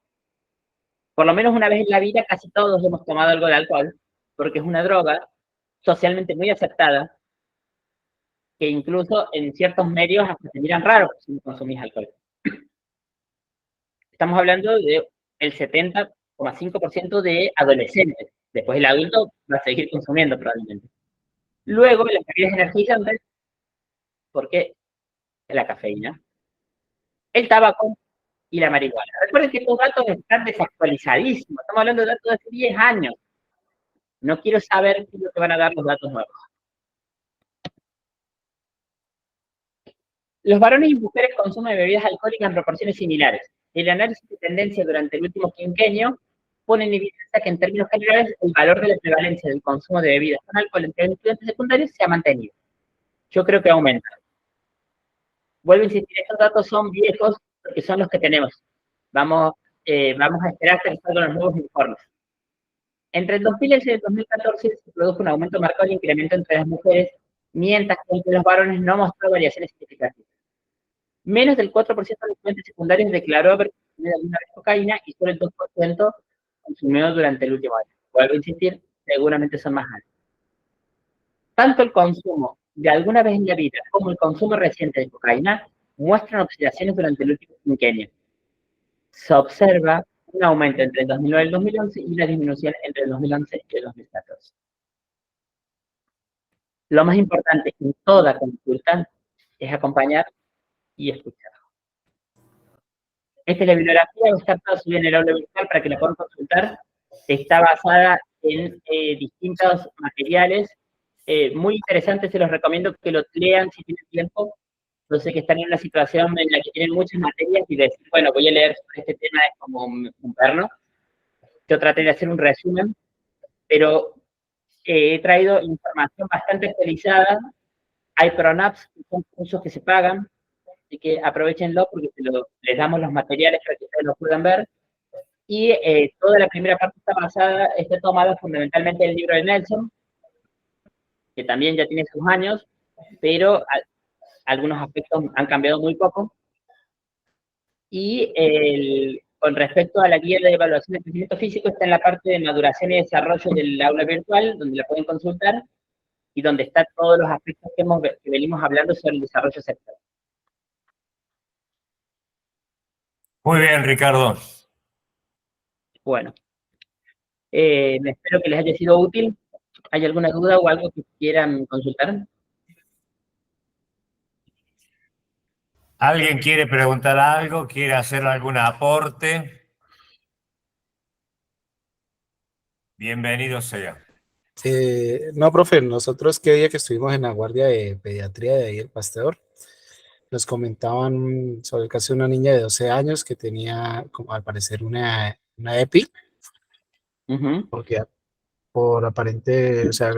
Por lo menos una vez en la vida casi todos hemos tomado algo de alcohol, porque es una droga socialmente muy aceptada, que incluso en ciertos medios hasta se miran raros si no consumís alcohol. Estamos hablando del 70,5% de adolescentes. Después el adulto va a seguir consumiendo probablemente. Luego las bebidas energizantes, porque la cafeína, el tabaco y la marihuana. Recuerden que estos datos están desactualizadísimos. Estamos hablando de datos de hace 10 años. No quiero saber qué es lo que van a dar los datos nuevos. Los varones y mujeres consumen bebidas alcohólicas en proporciones similares. El análisis de tendencia durante el último quinquenio pone en evidencia que en términos generales el valor de la prevalencia del consumo de bebidas con alcohol entre los estudiantes secundarios se ha mantenido. Yo creo que aumenta. Vuelvo a insistir, estos datos son viejos porque son los que tenemos. Vamos a esperar hasta que salgan los nuevos informes. Entre el 2011 y el 2014 se produjo un aumento marcado del incremento entre las mujeres mientras que entre los varones no mostró variaciones significativas. Menos del 4% de los estudiantes secundarios declaró haber consumido alguna vez cocaína y solo el 2% consumió durante el último año. Vuelvo a insistir, seguramente son más altos. Tanto el consumo de alguna vez en la vida como el consumo reciente de cocaína muestran oscilaciones durante el último quinquenio. Se observa un aumento entre el 2009 y el 2011 y una disminución entre el 2011 y el 2014. Lo más importante en toda consulta es acompañar y escuchar. Esta es la bibliografía, va a estar toda subida en el aula virtual para que la puedan consultar. Está basada en distintos materiales muy interesantes, se los recomiendo que lo lean si tienen tiempo. Yo sé que están en una situación en la que tienen muchas materias y decir, bueno, voy a leer sobre este tema es como un perno. Yo traté de hacer un resumen, pero he traído información bastante actualizada. Hay PRONAPs, que son cursos que se pagan, así que aprovechenlo porque les damos los materiales para que ustedes lo puedan ver. Y toda la primera parte está tomada fundamentalmente del libro de Nelson, que también ya tiene sus años, pero algunos aspectos han cambiado muy poco. Y con respecto a la guía de evaluación de crecimiento físico, está en la parte de maduración y desarrollo del aula virtual, donde la pueden consultar, y donde están todos los aspectos que venimos hablando sobre el desarrollo sexual. Muy bien, Ricardo. Bueno, espero que les haya sido útil. ¿Hay alguna duda o algo que quieran consultar? ¿Alguien quiere preguntar algo? ¿Quiere hacer algún aporte? Bienvenido sea. No, profe, nosotros qué día que estuvimos en la guardia de pediatría de ahí el Pasteur, nos comentaban sobre el caso de una niña de 12 años que tenía, como al parecer, una EPI, porque por aparente, o sea,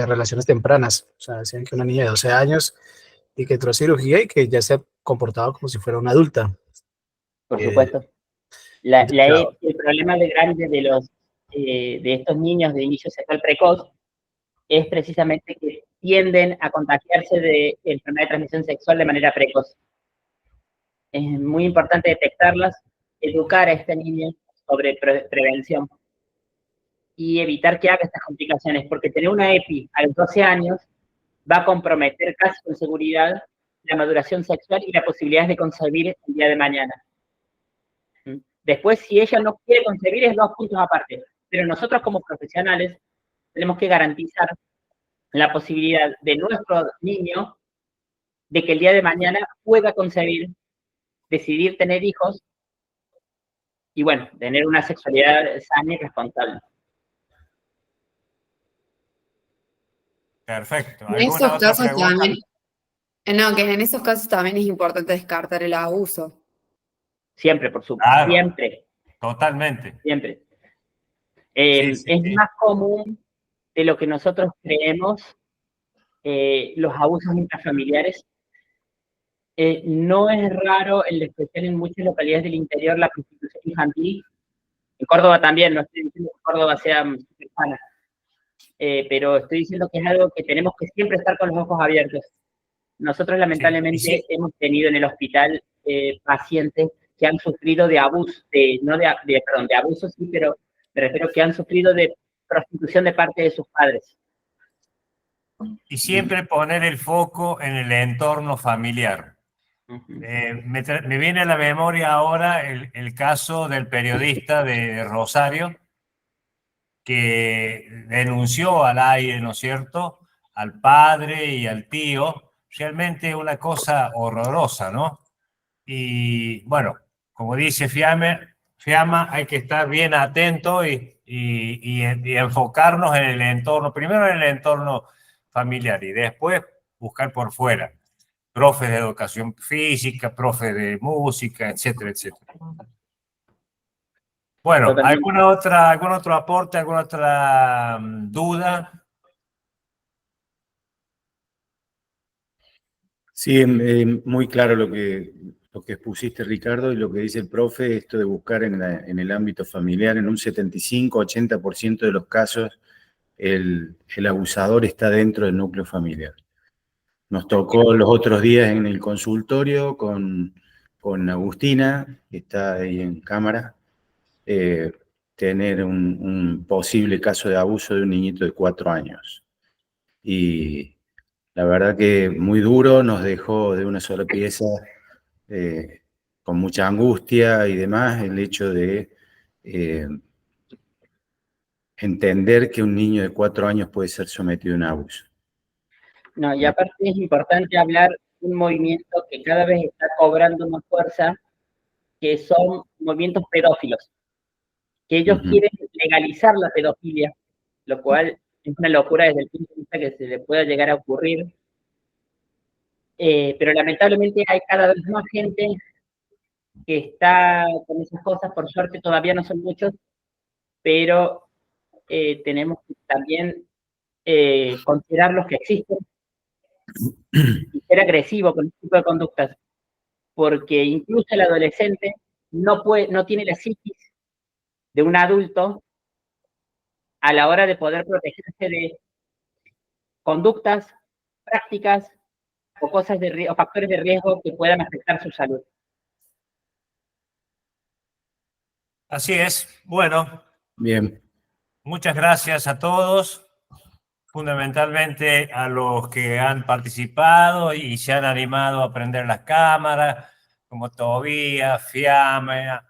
relaciones tempranas, o sea, decían que una niña de 12 años y que entró a cirugía y que ya se ha comportado como si fuera una adulta. Por supuesto. Claro. El problema de grande de estos niños de inicio sexual precoz es precisamente que tienden a contagiarse de enfermedad de transmisión sexual de manera precoz. Es muy importante detectarlas, educar a esta niña sobre prevención y evitar que haga estas complicaciones, porque tener una EPI a los 12 años va a comprometer casi con seguridad la maduración sexual y la posibilidad de concebir el día de mañana. Después, si ella no quiere concebir, es 2 puntos aparte. Pero nosotros como profesionales tenemos que garantizar la posibilidad de nuestro niño de que el día de mañana pueda concebir, decidir tener hijos y, bueno, tener una sexualidad sana y responsable. Perfecto. En ¿Alguna esos otra casos pregunta? también, no, que en esos casos también es importante descartar el abuso. Siempre, por supuesto. Claro, Siempre. totalmente. Siempre. Sí, Es más común de lo que nosotros creemos los abusos intrafamiliares. No es raro, en especial en muchas localidades del interior, la prostitución infantil. En Córdoba también, no estoy diciendo que Córdoba sea sana, pero estoy diciendo que es algo que tenemos que siempre estar con los ojos abiertos. Nosotros lamentablemente Sí. hemos tenido en el hospital pacientes que han sufrido de abuso, de abuso sí, pero me refiero que han sufrido de prostitución de parte de sus padres. Y siempre poner el foco en el entorno familiar. Uh-huh. Me viene a la memoria ahora el caso del periodista de Rosario que denunció al aire, ¿no es cierto?, al padre y al tío. Realmente una cosa horrorosa, ¿no? Y bueno, como dice Fiamma, hay que estar bien atento y enfocarnos en el entorno, primero en el entorno familiar y después buscar por fuera. Profes de educación física, profes de música, etcétera, etcétera. Bueno, Totalmente. ¿algún otro aporte, alguna otra duda? Sí, muy claro lo que expusiste, Ricardo, y lo que dice el profe, esto de buscar en el ámbito familiar, en un 75-80% de los casos el abusador está dentro del núcleo familiar. Nos tocó los otros días en el consultorio con Agustina, que está ahí en cámara, tener un posible caso de abuso de un niñito de 4 años. Y la verdad que muy duro, nos dejó de una sola pieza, con mucha angustia y demás, el hecho de entender que un niño de 4 años puede ser sometido a un abuso. No, y aparte es importante hablar de un movimiento que cada vez está cobrando más fuerza, que son movimientos pedófilos, que ellos quieren legalizar la pedofilia, lo cual es una locura desde el punto de vista que se le pueda llegar a ocurrir. Pero lamentablemente hay cada vez más gente que está con esas cosas. Por suerte todavía no son muchos, pero tenemos que también considerar los que existen y ser agresivo con este tipo de conductas, porque incluso el adolescente no tiene la psiquis de un adulto a la hora de poder protegerse de conductas, prácticas o cosas o factores de riesgo que puedan afectar su salud. Así es. Bueno, Bien. muchas gracias a todos, fundamentalmente a los que han participado y se han animado a prender las cámaras, como Tobías, Fiamma,